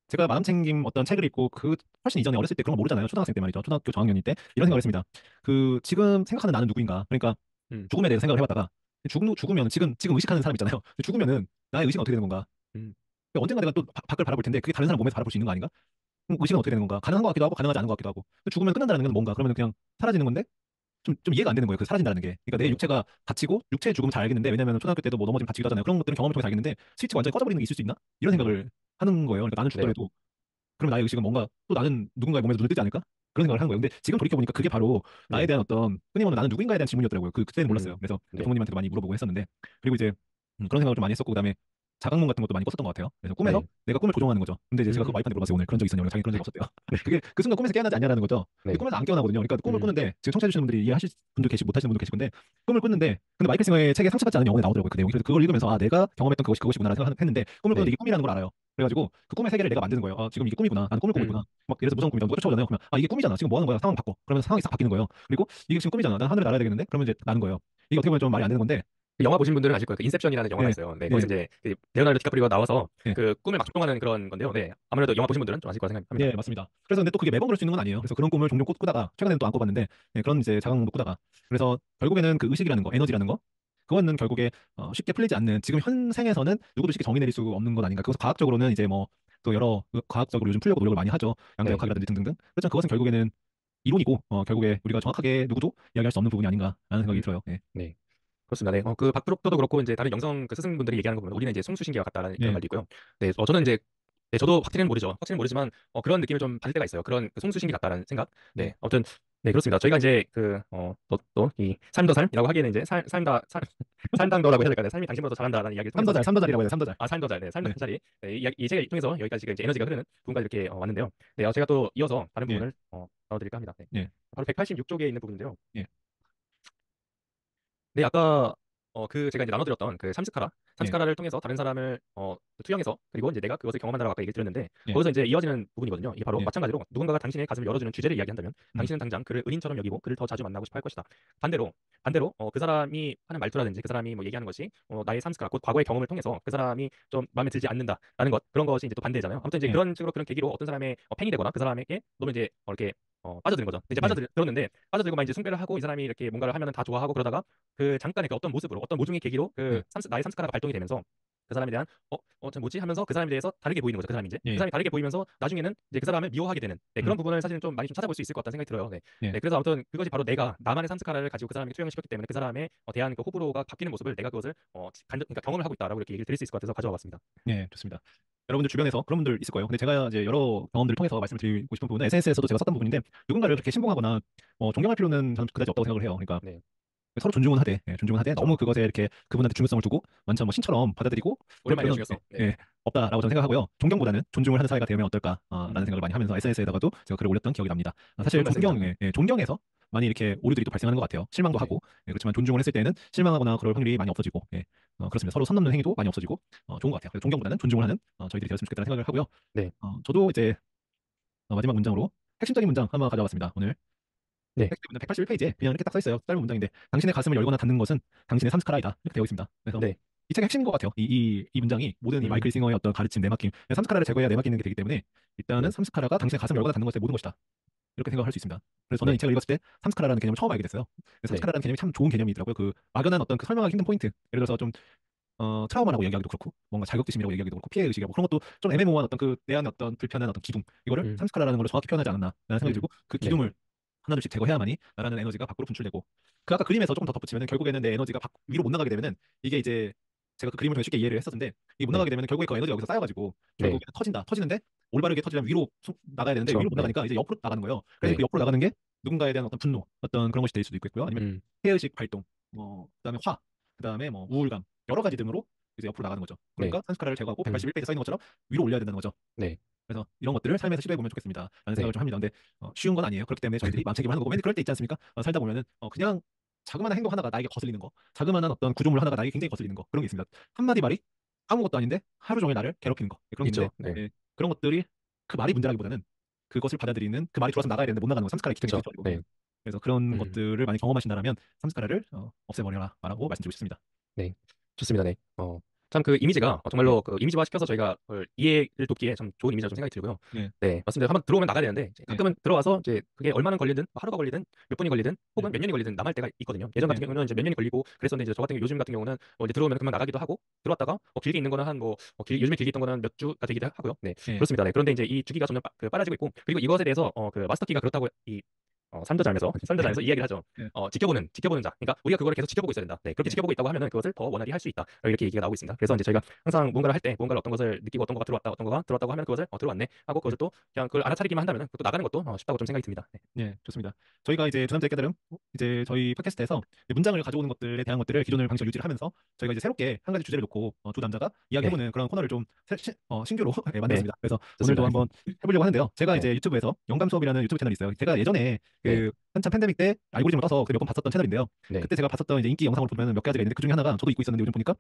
[SPEAKER 1] 제가 마음챙김 어떤 책을 읽고 그 훨씬 이전에 어렸을 때 그런 거 모르잖아요. 초등학생 때 말이죠. 초등학교 저학년일 때 이런 생각을 했습니다. 그 지금 생각하는 나는 누구인가? 그러니까
[SPEAKER 2] 음,
[SPEAKER 1] 죽음에 대해서 생각을 해봤다가 죽으면 지금 의식하는 사람 있잖아요. 죽으면은 나의 의식은 어떻게 되는 건가?
[SPEAKER 2] 음,
[SPEAKER 1] 언젠가 내가 또 밖을 바라볼 텐데 그게 다른 사람 몸에서 바라볼 수 있는 거 아닌가? 의식은 어떻게 되는 건가? 가능한 것 같기도 하고 가능하지 않은 것 같기도 하고. 죽으면 끝난다는 건 뭔가? 그러면 그냥 사라지는 건데 좀 이해가 안 되는 거예요. 그 사라진다는 게. 그러니까 내
[SPEAKER 2] 네,
[SPEAKER 1] 육체가 다치고 육체의 죽음을 잘 알겠는데 왜냐면 초등학교 때도 뭐 넘어지면 다치기도 하잖아요. 그런 것들은 경험을 통해서 알겠는데 스위치가 완전히 꺼져버리는 게 있을 수 있나? 이런
[SPEAKER 2] 음,
[SPEAKER 1] 생각을 하는 거예요. 그러니까 나는
[SPEAKER 2] 네,
[SPEAKER 1] 죽더라도 그러면 나의 의식은 뭔가 또 나는 누군가의 몸에서 눈을 뜨지 않을까? 그런 생각을 하는 거예요. 근데 지금 돌이켜 보니까 그게 바로 나에
[SPEAKER 2] 네,
[SPEAKER 1] 대한 어떤 흔히 말하는 나는 누구인가에 대한 질문이었더라고요. 그때는 몰랐어요. 그래서
[SPEAKER 2] 네,
[SPEAKER 1] 부모님한테도 많이 물어보고 했었는데 그리고 이제 그런 생각을 좀 많이 했었고 그다음에 자각몽 같은 것도 많이 꿨었던 것 같아요. 그래서 꿈에서
[SPEAKER 2] 네,
[SPEAKER 1] 내가 꿈을 조종하는 거죠. 근데 이제 제가 그
[SPEAKER 2] 음,
[SPEAKER 1] 와이프한테 물어봤어요. 오늘 그런 적 있었냐고. 자기 그런 적 없었대요.
[SPEAKER 2] 네,
[SPEAKER 1] 그게 그 순간 꿈에서 깨어나지 않냐라는 거죠. 근데
[SPEAKER 2] 네,
[SPEAKER 1] 꿈에서 안 깨어나거든요. 그러니까 꿈을
[SPEAKER 2] 음,
[SPEAKER 1] 꾸는데 지금 청취해 주시는 분들이 이해하실 분들 계시고 못하시는 분들 계실 건데 꿈을 꾸는데 근데 마이클 싱어의 책에 상처받지 않은 영혼이 나오더라고요. 그 내용이. 그래서 그걸 읽으면서 아 내가 경험했던 그것이 그것이구나라는 생각을 했는데 꿈을 꾸는데
[SPEAKER 2] 네,
[SPEAKER 1] 이게 꿈이라는 걸 알아요. 그래가지고 그 꿈의 세계를 내가 만드는 거예요. 아, 지금 이게 꿈이구나. 나는 꿈을 꾸고
[SPEAKER 2] 음,
[SPEAKER 1] 있구나. 막 예를 들어서 무서운 꿈이다. 누가 쫓아오잖아요. 그러면 아 이게 꿈이잖아. 지금 뭐 하는 거야? 상황 바꿔. 그러면 상황이 싹 바뀌는 거예요. 그리고 이게 지금 꿈이잖아. 난 하늘을 날아야 되겠는데? 그러면 이제 나는 거예요. 이게 어떻게 보면 좀 말이 안 되는 건데
[SPEAKER 2] 그 영화 보신 분들은 아실 거예요. 그 인셉션이라는 영화가
[SPEAKER 1] 네,
[SPEAKER 2] 있어요. 네,
[SPEAKER 1] 네,
[SPEAKER 2] 거기서 이제 그 레오나르도 디카프리오가 나와서
[SPEAKER 1] 네.
[SPEAKER 2] 그 꿈을 막 조종하는 그런 건데요. 네, 아무래도 영화 보신 분들은 좀 아실 거라 생각합니다.
[SPEAKER 1] 예, 맞습니다. 그래서 근데 또 그게 매번 그럴 수 있는 건 아니에요. 그래서 그런 꿈을 종종 꾸다가 최근에는 또 안 꿔봤는데 그런 이제 자각몽도 꾸다가 그래서 결국에는 그 의식이라는 거, 에너지라는 거 그거는 결국에 쉽게 풀리지 않는 지금 현 생에서는 누구도 쉽게 정의 내릴 수 없는 것 아닌가. 그래서 과학적으로는 이제 뭐 또 여러 과학적으로 요즘 풀려고 노력을 많이 하죠.
[SPEAKER 2] 네,
[SPEAKER 1] 양자역학이라든지 등등등. 그렇지만 그것은 결국에는 이론이고 결국에 우리가 정확하게 누구도 이야기할 수 없는 부분이 아닌가라는 생각이
[SPEAKER 2] 음,
[SPEAKER 1] 들어요. 예.
[SPEAKER 2] 네. 그렇습니다. 네. 그 박프록도도 그렇고 이제 다른 영성 그 스승분들이 얘기하는 거 보면 우리는 이제 송수신기와 같다라는 그런
[SPEAKER 1] 예.
[SPEAKER 2] 말도 있고요. 네, 저는 이제 네, 저도 확실히는 모르죠. 확실히는 모르지만 그런 느낌을 좀 받을 때가 있어요. 그런 그 송수신기 같다라는 생각.
[SPEAKER 1] 네.
[SPEAKER 2] 네, 아무튼 네 그렇습니다. 저희가 이제 그 또 이 삶더 삶이라고 하기에는 이제 삶당더라고 해야 될까요? 네, 삶이 당신보다 더 잘한다라는 이야기를 통해서
[SPEAKER 1] 삼더잘, 삼더잘이라고 해요. 삼더잘.
[SPEAKER 2] 삶더 잘, 네, 삶더
[SPEAKER 1] 네.
[SPEAKER 2] 잘이 네, 이 책을 통해서 여기까지 지금 이제 에너지가 흐르는 부분까지 이렇게 왔는데요. 네, 제가 또 이어서 다른
[SPEAKER 1] 예.
[SPEAKER 2] 부분을 나눠드릴까 합니다. 네.
[SPEAKER 1] 예.
[SPEAKER 2] 바로 186쪽에 있는 부분인데요.
[SPEAKER 1] 예.
[SPEAKER 2] 네, 아까 그 제가 이제 나눠드렸던 그 삼스카라,
[SPEAKER 1] 예,
[SPEAKER 2] 삼스카라를 통해서 다른 사람을 투영해서 그리고 이제 내가 그것을 경험한다고 아까 얘기를 드렸는데
[SPEAKER 1] 예,
[SPEAKER 2] 거기서 이제 이어지는 부분이거든요. 이게 바로
[SPEAKER 1] 예,
[SPEAKER 2] 마찬가지로 누군가가 당신의 가슴을 열어주는 주제를 이야기한다면
[SPEAKER 1] 음,
[SPEAKER 2] 당신은 당장 그를 은인처럼 여기고 그를 더 자주 만나고 싶어 할 것이다. 반대로 그 사람이 하는 말투라든지 그 사람이 뭐 얘기하는 것이 나의 삼스카라, 곧 과거의 경험을 통해서 그 사람이 좀 마음에 들지 않는다라는 것 그런 것이 이제 또 반대잖아요. 아무튼 이제
[SPEAKER 1] 예,
[SPEAKER 2] 그런 식으로 그런 계기로 어떤 사람의 팬이 되거나 그 사람에게 너무 이제 이렇게 빠져드는 거죠. 이제
[SPEAKER 1] 예,
[SPEAKER 2] 빠져들었는데 빠져들고만 이제 숭배를 하고 이 사람이 이렇게 뭔가를 하면은 다 좋아하고 그러다가 그 잠깐의 그 어떤 모습으로 어떤 모종의 계기로
[SPEAKER 1] 예,
[SPEAKER 2] 나의 삼스카라가 발동이 되면서 그 사람에 대한 저 뭐지 하면서 그 사람에 대해서 다르게 보이는 거죠. 그 사람이 이제 그
[SPEAKER 1] 예,
[SPEAKER 2] 사람이 다르게 보이면서 나중에는 이제 그 사람을 미워하게 되는
[SPEAKER 1] 음,
[SPEAKER 2] 그런 부분을 사실은 좀 많이 좀 찾아볼 수 있을 것 같다는 생각이 들어요. 네.
[SPEAKER 1] 예,
[SPEAKER 2] 네, 그래서 아무튼 그것이 바로 내가 나만의 삼스카라를 가지고 그 사람에게 투영을 시켰기 때문에 그 사람의 대한 그 호불호가 바뀌는 모습을 내가 그것을 그러니까 경험을 하고 있다라고 이렇게 얘기를 드릴 수 있을 것 같아서 가져와 봤습니다.
[SPEAKER 1] 예, 좋습니다. 여러분들 주변에서 그런 분들 있을 거예요. 근데 제가 이제 여러 경험들을 통해서 말씀을 드리고 싶은 부분은 SNS에서도 제가 썼던 부분인데 누군가를 그렇게 신봉하거나 존경할 필요는 저는 그다지 없다고 생각을 해요. 그러니까
[SPEAKER 2] 네,
[SPEAKER 1] 서로 존중은 하되, 예, 존중은 하되
[SPEAKER 2] 그렇죠.
[SPEAKER 1] 너무 그것에 이렇게 그분한테 중요성을 두고 완전 뭐 신처럼 받아들이고 그럴
[SPEAKER 2] 오랜만이네
[SPEAKER 1] 필요는
[SPEAKER 2] 중요성. 네,
[SPEAKER 1] 예, 없다라고 저는 생각하고요. 존경보다는 존중을 하는 사회가 되면 어떨까라는 생각을 많이 하면서 SNS에다가도 제가 글을 올렸던 기억이 납니다.
[SPEAKER 2] 네,
[SPEAKER 1] 사실
[SPEAKER 2] 좋은 말씀입니다.
[SPEAKER 1] 존경에서 많이 이렇게 오류들이 또 발생하는 것 같아요. 실망도
[SPEAKER 2] 네,
[SPEAKER 1] 하고, 예, 그렇지만 존중을 했을 때는 실망하거나 그럴 확률이 많이 없어지고, 예, 그렇습니다. 서로 선 넘는 행위도 많이 없어지고, 좋은 것 같아요. 그래서 존경보다는 존중을 하는 저희들이 되었으면 좋겠다는 생각을 하고요.
[SPEAKER 2] 네,
[SPEAKER 1] 저도 이제 마지막 문장으로 핵심적인 문장 한번 가져와봤습니다. 오늘
[SPEAKER 2] 네,
[SPEAKER 1] 텍스트 문장 181페이지에 그냥 이렇게 딱 써 있어요. 짧은 문장인데 당신의 가슴을 열거나 닫는 것은 당신의 삼스카라이다. 이렇게 되어 있습니다. 그래서
[SPEAKER 2] 네,
[SPEAKER 1] 이 책의 핵심인 것 같아요. 이 문장이 모든 이 마이클
[SPEAKER 2] 음,
[SPEAKER 1] 싱어의 어떤 가르침, 내맡김, 삼스카라를 제거해야 내맡기는 게 되기 때문에 일단은
[SPEAKER 2] 네,
[SPEAKER 1] 삼스카라가 당신의 가슴을 열거나 닫는 것의 모든 것이다. 이렇게 생각할 수 있습니다. 그래서 저는 이
[SPEAKER 2] 네,
[SPEAKER 1] 책을 읽었을 때 삼스카라라는 개념을 처음 알게 됐어요.
[SPEAKER 2] 네,
[SPEAKER 1] 삼스카라라는 개념이 참 좋은 개념이더라고요. 그 막연한 어떤 그 설명하기 힘든 포인트. 예를 들어서 좀 트라우마라고 얘기하기도 그렇고 뭔가 자격지심이라고 얘기하기도 그렇고 피해 의식이라고 그런 것도 좀 애매모호한 어떤 그 내 안의 어떤 불편한 어떤 기둥 이거를
[SPEAKER 2] 음,
[SPEAKER 1] 삼스카라라는 걸로 정확히 표현하지 않았나라는 생각이
[SPEAKER 2] 음,
[SPEAKER 1] 들고 그
[SPEAKER 2] 네,
[SPEAKER 1] 기둥을 하나둘씩 제거해야만이 나라는 에너지가 밖으로 분출되고 그 아까 그림에서 조금 더 덧붙이면은 결국에는 내 에너지가 위로 못 나가게 되면은 이게 이제 제가 그 그림을 통해 쉽게 이해를 했었는데 이게 못
[SPEAKER 2] 네,
[SPEAKER 1] 나가게 되면 결국에 그 에너지가 여기서 쌓여가지고
[SPEAKER 2] 네,
[SPEAKER 1] 결국에는 터지는데 올바르게 터지려면 위로 나가야 되는데
[SPEAKER 2] 그렇죠.
[SPEAKER 1] 위로 못
[SPEAKER 2] 네,
[SPEAKER 1] 나가니까 이제 옆으로 나가는 거예요. 그래서 그
[SPEAKER 2] 네,
[SPEAKER 1] 옆으로 나가는 게 누군가에 대한 어떤 분노 어떤 그런 것이 될 수도 있겠고요. 아니면
[SPEAKER 2] 음,
[SPEAKER 1] 폐의식 발동 그다음에 그다음에 뭐 우울감 여러 가지 등으로 이제 옆으로 나가는 거죠.
[SPEAKER 2] 네,
[SPEAKER 1] 그러니까 산스카라를 제거하고
[SPEAKER 2] 음,
[SPEAKER 1] 181페이지에 써 있는 것처럼 위로 올려야 된다는 거죠.
[SPEAKER 2] 네,
[SPEAKER 1] 그래서 이런 것들을 삶에서 시도해 보면 좋겠습니다. 라는 생각을
[SPEAKER 2] 네,
[SPEAKER 1] 좀 합니다. 근데 쉬운 건 아니에요. 그렇기 때문에 저희들이 마음책임을 하는 거고 맨날 그럴 때 있지 않습니까? 살다 보면은 그냥 자그마한 행동 하나가 나에게 거슬리는 거, 자그마한 어떤 구조물 하나가 나에게 굉장히 거슬리는 거 그런 게 있습니다. 한마디 말이 아무것도 아닌데 하루 종일 나를 괴롭히는 거 그런 게 있는데
[SPEAKER 2] 있죠. 네,
[SPEAKER 1] 예, 그런 것들이 그 말이 문제라기보다는 그것을 받아들이는 그 말이 들어와서 나가야 되는데 못 나가는 거 삼스카라의 기둥이
[SPEAKER 2] 그렇죠.
[SPEAKER 1] 부딪혀가지고
[SPEAKER 2] 네,
[SPEAKER 1] 그래서 그런
[SPEAKER 2] 음.
[SPEAKER 1] 것들을 많이 경험하신다면 삼스카라를 없애버려라라고 말씀드리고 싶습니다.
[SPEAKER 2] 네, 좋습니다. 네. 참 그 이미지가
[SPEAKER 1] 예,
[SPEAKER 2] 정말로 그 이미지화 시켜서 저희가 그걸 이해를 돕기에 참 좋은 이미지라 좀 생각이 들고요.
[SPEAKER 1] 예,
[SPEAKER 2] 네, 맞습니다. 한번 들어오면 나가야 되는데 이제
[SPEAKER 1] 예,
[SPEAKER 2] 가끔은 들어와서 이제 그게 얼마나 걸리든 뭐 하루가 걸리든 몇 분이 걸리든
[SPEAKER 1] 예,
[SPEAKER 2] 혹은 몇 년이 걸리든 남을 때가 있거든요. 예전 같은
[SPEAKER 1] 예,
[SPEAKER 2] 경우는 이제 몇 년이 걸리고 그랬었는데 이제 저 같은 경우 요즘 같은 경우는 이제 들어오면 금방 나가기도 하고 들어왔다가 길게 있는 거는 요즘에 길게 있던 거는 몇 주가 되기도 하고요. 네,
[SPEAKER 1] 예,
[SPEAKER 2] 그렇습니다. 네. 그런데 이제 이 주기가 점점 빨라지고 있고 그리고 이것에 대해서 그 마스터키가 그렇다고 선두자면서 이야기를 하죠.
[SPEAKER 1] 예,
[SPEAKER 2] 지켜보는 자. 그러니까 우리가 그거를 계속 지켜보고 있어야 된다. 네, 그렇게
[SPEAKER 1] 예,
[SPEAKER 2] 지켜보고 있다고 하면은 그것을 더 원활히 할 수 있다. 이렇게 얘기가 나오고 있습니다. 그래서 이제 저희가 항상 뭔가를 할 때 뭔가를 어떤 것을 느끼고 어떤 거가 들어왔다, 어떤 거가 들어왔다고 하면 그것을 들어왔네 하고
[SPEAKER 1] 예.
[SPEAKER 2] 그것을 또 그냥 그걸 알아차리기만 한다면 또 나가는 것도 쉽다고 좀 생각이 듭니다. 네,
[SPEAKER 1] 예, 좋습니다. 저희가 이제 두 남자의 깨달음, 이제 저희 팟캐스트에서 문장을 가져오는 것들에 대한 것들을 기존의 방식을 유지를 하면서 저희가 이제 새롭게 한 가지 주제를 놓고 두 남자가
[SPEAKER 2] 네,
[SPEAKER 1] 이야기해보는 그런 코너를 좀 신규로 예,
[SPEAKER 2] 네,
[SPEAKER 1] 만들었습니다. 그래서 오늘도
[SPEAKER 2] 좋습니다.
[SPEAKER 1] 한번 해보려고 하는데요. 제가
[SPEAKER 2] 네,
[SPEAKER 1] 이제 유튜브에서 영감 수업이라는 유튜브 채널이 있어요. 제가 예전에
[SPEAKER 2] 네,
[SPEAKER 1] 그 한참 팬데믹 때 알고리즘을 떠서 몇 번 봤었던 채널인데요.
[SPEAKER 2] 네,
[SPEAKER 1] 그때 제가 봤었던 이제 인기 영상으로 보면 몇 가지가 있는데 그 중에 하나가 저도 입고 있었는데 요즘 보니까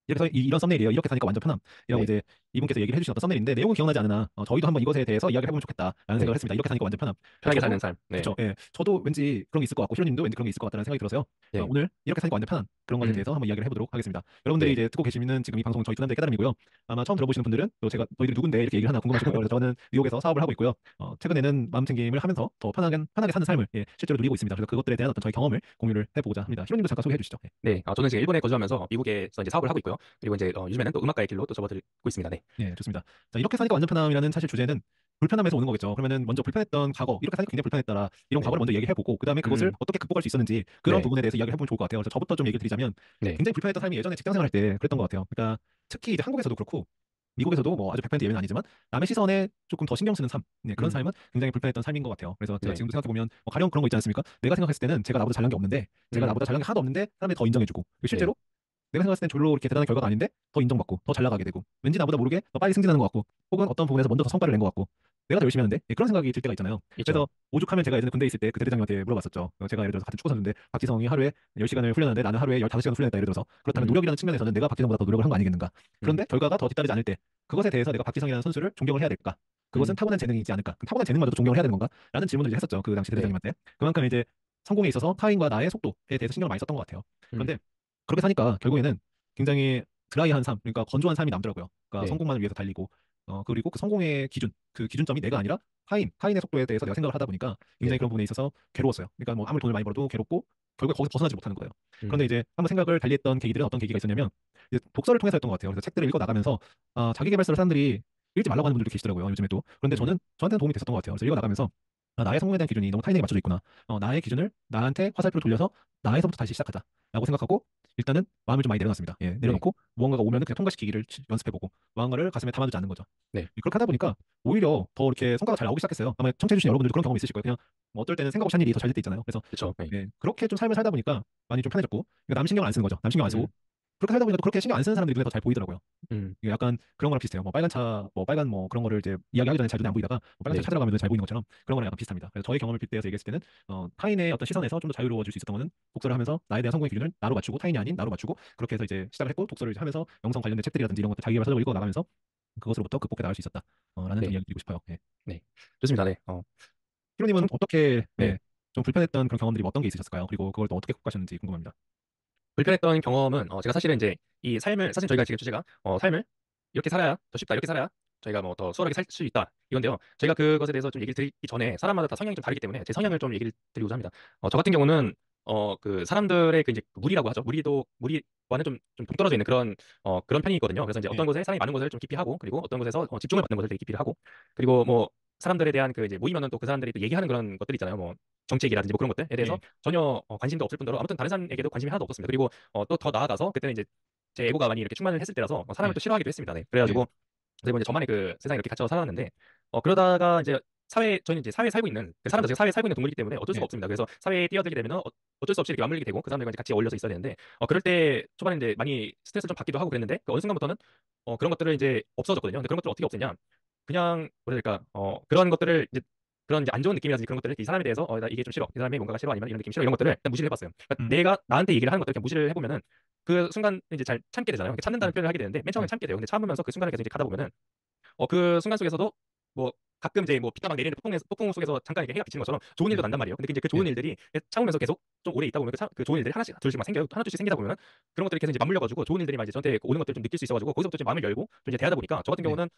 [SPEAKER 1] 이렇게 이런 썸네일이에요. 이렇게 사니까 완전 편함이라고
[SPEAKER 2] 네,
[SPEAKER 1] 이제 이분께서 얘기를 해주신 어떤 썸네일인데 내용은 기억나지 않으나 저희도 한번 이것에 대해서 이야기를 해보면 좋겠다라는
[SPEAKER 2] 네.
[SPEAKER 1] 생각을 했습니다. 이렇게 사니까 완전 편함.
[SPEAKER 2] 편하게
[SPEAKER 1] 저도
[SPEAKER 2] 사는 삶. 네,
[SPEAKER 1] 그쵸. 예. 저도 왠지 그런 게 있을 것 같고, 히로님도 왠지 그런 게 있을 것 같다는 생각이 들어서요.
[SPEAKER 2] 네,
[SPEAKER 1] 오늘 이렇게 사니까 완전 편한 그런 것에
[SPEAKER 2] 음,
[SPEAKER 1] 대해서 한번 이야기를 해보도록 하겠습니다. 여러분들이
[SPEAKER 2] 네,
[SPEAKER 1] 이제 듣고 계시는 지금 이 방송은 저희 두 남자의 깨달음이고요. 아마 처음 들어보시는 분들은 또 제가 너희들이 누군데 이렇게 얘기를 하나 궁금하실 거예요. 그래서 저는 뉴욕에서 사업을 하고 있고요. 최근에는 마음챙김을 하면서 더 편하게 사는 삶을 실제로 누리고 있습니다. 그래서 그것들에 대한 어떤 저희 경험을 공유를 해보고자 합니다. 히로님도 잠깐 소개해 주시죠. 예.
[SPEAKER 2] 네. 저는 지금 일본에 거주하면서 미국에서 이제 사업을 하고 있고요. 그리고 이제 요즘에는 또 음악가의 길로 또 접어들고 있습니다. 네,
[SPEAKER 1] 예, 좋습니다. 자, 이렇게 사니까 완전 편함이라는 사실 주제는 불편함에서 오는 거겠죠. 그러면은 먼저 불편했던 과거, 이렇게 사니까 굉장히 불편했더라. 이런
[SPEAKER 2] 네,
[SPEAKER 1] 과거를 먼저 얘기해보고, 그 다음에 그것을 어떻게 극복할 수 있었는지 그런
[SPEAKER 2] 네,
[SPEAKER 1] 부분에 대해서 이야기를 해보면 좋을 것 같아요. 그래서 저부터 좀 얘기를 드리자면
[SPEAKER 2] 네,
[SPEAKER 1] 굉장히 불편했던 삶이 예전에 직장 생활할 때 그랬던 것 같아요. 그러니까 특히 이제 한국에서도 그렇고 미국에서도 뭐 아주 100% 예외는 아니지만 남의 시선에 조금 더 신경 쓰는 삶, 네, 그런
[SPEAKER 2] 음,
[SPEAKER 1] 삶은 굉장히 불편했던 삶인 것 같아요. 그래서 제가
[SPEAKER 2] 네,
[SPEAKER 1] 지금도 생각해보면 가령 그런 거 있지 않습니까? 내가 생각했을 때는 제가 나보다 잘난 게 없는데 제가
[SPEAKER 2] 음,
[SPEAKER 1] 나보다 잘난 게 하나도 없는데 사람들이 더 인정해주고
[SPEAKER 2] 네,
[SPEAKER 1] 실제로 내가 생각했을 땐 별로 그렇게 대단한 결과가 아닌데 더 인정받고 더 잘 나가게 되고 왠지 나보다 모르게 더 빨리 승진하는 것 같고 혹은 어떤 부분에서 먼저 더 성과를 낸 것 같고 내가 더 열심히 하는데 예, 그런 생각이 들 때가 있잖아요.
[SPEAKER 2] 있죠.
[SPEAKER 1] 그래서 오죽하면 제가 예전에 군대에 있을 때 그 대대장님한테 물어봤었죠. 제가 예를 들어서 같은 축구 선수인데 박지성이 하루에 10시간을 훈련하는데 나는 하루에 15시간 훈련했다 예를 들어서 그렇다면
[SPEAKER 2] 음,
[SPEAKER 1] 노력이라는 측면에서는 내가 박지성보다 더 노력을 한 거 아니겠는가?
[SPEAKER 2] 음,
[SPEAKER 1] 그런데 결과가 더 뒤따르지 않을 때 그것에 대해서 내가 박지성이라는 선수를 존경을 해야 될까? 그것은
[SPEAKER 2] 음,
[SPEAKER 1] 타고난 재능이지 않을까? 그럼 타고난 재능마저도 존경을 해야 되는 건가? 라는 질문을 이제 했었죠. 그 당시
[SPEAKER 2] 네,
[SPEAKER 1] 대대장님한테. 그만큼 이제 성공에 있어서 타인과 나의 속도에 대해서 신경을 많이 썼던 것 같아요.
[SPEAKER 2] 음,
[SPEAKER 1] 그런데 그렇게 사니까 결국에는 굉장히 드라이한 삶, 그러니까 건조한 삶이 남더라고요. 그러니까
[SPEAKER 2] 네,
[SPEAKER 1] 성공만을 위해서 달리고, 그리고 그 성공의 기준, 그 기준점이 내가 아니라 타인의 속도에 대해서 내가 생각을 하다 보니까 굉장히
[SPEAKER 2] 네,
[SPEAKER 1] 그런 부분에 있어서 괴로웠어요. 그러니까 뭐 아무리 돈을 많이 벌어도 괴롭고 결국에 거기서 벗어나지 못하는 거예요.
[SPEAKER 2] 음,
[SPEAKER 1] 그런데 이제 한번 생각을 달리했던 계기들은 어떤 계기가 있었냐면 이제 독서를 통해서였던 것 같아요. 그래서 책들을 읽어 나가면서 자기계발서를 사람들이 읽지 말라고 하는 분들도 계시더라고요. 요즘에 또. 그런데
[SPEAKER 2] 음,
[SPEAKER 1] 저한테는 도움이 됐었던 것 같아요. 그래서 읽어 나가면서 나의 성공에 대한 기준이 너무 타인에게 맞춰져 있구나. 나의 기준을 나한테 화살표를 돌려서 나에서부터 다시 시작하자라고 생각하고 일단은 마음을 좀 많이 내려놨습니다. 예,
[SPEAKER 2] 네,
[SPEAKER 1] 내려놓고 무언가가 오면은 그냥 통과시키기를 연습해보고 무언가를 가슴에 담아두지 않는 거죠.
[SPEAKER 2] 네,
[SPEAKER 1] 그렇게 하다 보니까 오히려 더 이렇게 성과가 잘 나오기 시작했어요. 아마 청취해주신 여러분들도 그런 경험 있으실 거예요. 그냥 뭐 어떨 때는 생각 없이 한 일이 더 잘 될 때 있잖아요. 그래서
[SPEAKER 2] 그렇죠. 네,
[SPEAKER 1] 예, 그렇게 좀 삶을 살다 보니까 많이 좀 편해졌고 그러니까 남 신경 안 쓰는 거죠. 남 신경 안 쓰고
[SPEAKER 2] 음,
[SPEAKER 1] 그렇게 살다 보니까 또 그렇게 신경 안 쓰는 사람들이 눈에 더 잘 보이더라고요.
[SPEAKER 2] 음,
[SPEAKER 1] 이게 약간 그런 거랑 비슷해요. 뭐 빨간 차, 뭐 빨간 뭐 그런 거를 이제 이야기하기 전에 잘 눈에 안 보이다가 뭐 빨간 차
[SPEAKER 2] 네,
[SPEAKER 1] 찾아가면 눈에 잘 보이는 것처럼 그런 거랑 약간 비슷합니다. 그래서 저의 경험을 빗대어서 얘기했을 때는 타인의 어떤 시선에서 좀 더 자유로워질 수 있었던 거는 독서를 하면서 나에 대한 성공의 기준을 나로 맞추고 타인이 아닌 나로 맞추고 그렇게 해서 이제 시작을 했고 독서를 이제 하면서 영성 관련된 책들이라든지 이런 것들 자기계발 서적을 읽어 나가면서 그것으로부터 극복해 나갈 수 있었다. 라는 좀
[SPEAKER 2] 네,
[SPEAKER 1] 이야기 드리고 싶어요. 예.
[SPEAKER 2] 네. 좋습니다. 네.
[SPEAKER 1] 히로님은 어떻게
[SPEAKER 2] 네.
[SPEAKER 1] 좀 불편했던 그런 경험들이 뭐 어떤 게 있으셨을까요? 그리고 그걸 또 어떻게 극복하셨는지 궁금합니다.
[SPEAKER 2] 불편했던 경험은 제가 사실은 이제 이 삶을 사실 저희가 지금 주제가 삶을 이렇게 살아야 더 쉽다 이렇게 살아야 저희가 뭐 더 수월하게 살 수 있다 이건데요. 저희가 그것에 대해서 좀 얘기를 드리기 전에 사람마다 다 성향이 좀 다르기 때문에 제 성향을 좀 얘기를 드리고자 합니다. 저 같은 경우는 그 사람들의 그 이제 그 무리라고 하죠. 무리와는 좀 동떨어져 있는 그런 편이거든요. 그래서 이제
[SPEAKER 1] 예,
[SPEAKER 2] 어떤 곳에 사람이 많은 곳을 좀 깊이 하고 그리고 어떤 곳에서 집중을 받는 곳을 되게 깊이 하고 그리고 뭐 사람들에 대한 그 이제 모이면은 또 그 사람들이 또 얘기하는 그런 것들 있잖아요. 뭐 정치 얘기라든지 뭐 그런 것들에 대해서
[SPEAKER 1] 예,
[SPEAKER 2] 전혀 관심도 없을 뿐더러 아무튼 다른 사람에게도 관심이 하나도 없었습니다. 그리고 또 더 나아가서 그때는 이제 제 에고가 많이 이렇게 충만을 했을 때라서 사람을
[SPEAKER 1] 예,
[SPEAKER 2] 또 싫어하기도 했습니다. 네.
[SPEAKER 1] 예,
[SPEAKER 2] 그래가지고 그리고 이제 저만의 그 세상에 이렇게 갇혀 살았는데 그러다가 이제 저는 이제 사회에 살고 있는 그 사람도 제가 사회에 살고 있는 동물이기 때문에 어쩔 수가
[SPEAKER 1] 예,
[SPEAKER 2] 없습니다. 그래서 사회에 뛰어들게 되면은 어쩔 수 없이 이렇게 맞물리게 되고 그 사람들과 이제 같이 어울려서 있어야 되는데 그럴 때 초반에 이제 많이 스트레스를 좀 받기도 하고 그랬는데 그 어느 순간부터는 그런 것들을 이제 없어졌거든요. 근데 그런 것들을 어떻게 없애냐? 그냥 뭐라 해야 될까? 그런 것들을 이제 그런 이제 안 좋은 느낌이라든지 그런 것들을 이 사람에 대해서 나 이게 좀 싫어. 이 사람이 뭔가가 싫어 아니면 이런 느낌 싫어 이런 것들을 그냥 무시를 해봤어요. 그러니까
[SPEAKER 1] 음,
[SPEAKER 2] 내가 나한테 얘기를 하는 것들을 그냥 무시를 해보면은 그 순간 이제 잘 참게 되잖아요. 그러니까 참는다는
[SPEAKER 1] 음,
[SPEAKER 2] 표현을 하게 되는데 맨 처음에
[SPEAKER 1] 예,
[SPEAKER 2] 참게 돼요. 근데 참으면서 그 순간을 계속 이제 가다 보면은 그 순간 속에서도 뭐 가끔 이제 뭐 비가 막 내리는 폭풍 속에서 잠깐 이렇게 해가 비치는 것처럼 좋은 일도
[SPEAKER 1] 예,
[SPEAKER 2] 난단 말이에요. 근데 이제 그 좋은
[SPEAKER 1] 예,
[SPEAKER 2] 일들이 참으면서 계속 좀 오래 있다 보면 그 좋은 일들이 하나씩 둘씩 막 생겨요. 하나 둘씩 생기다 보면 그런 것들이 계속 이제 맞물려가지고 좋은 일들이 막 이제 저한테 오는 것들을 좀 느낄 수 있어가지고 거기서부터 좀 마음을 열고 좀 이제 대하다 보니까 저 같은
[SPEAKER 1] 예,
[SPEAKER 2] 경우는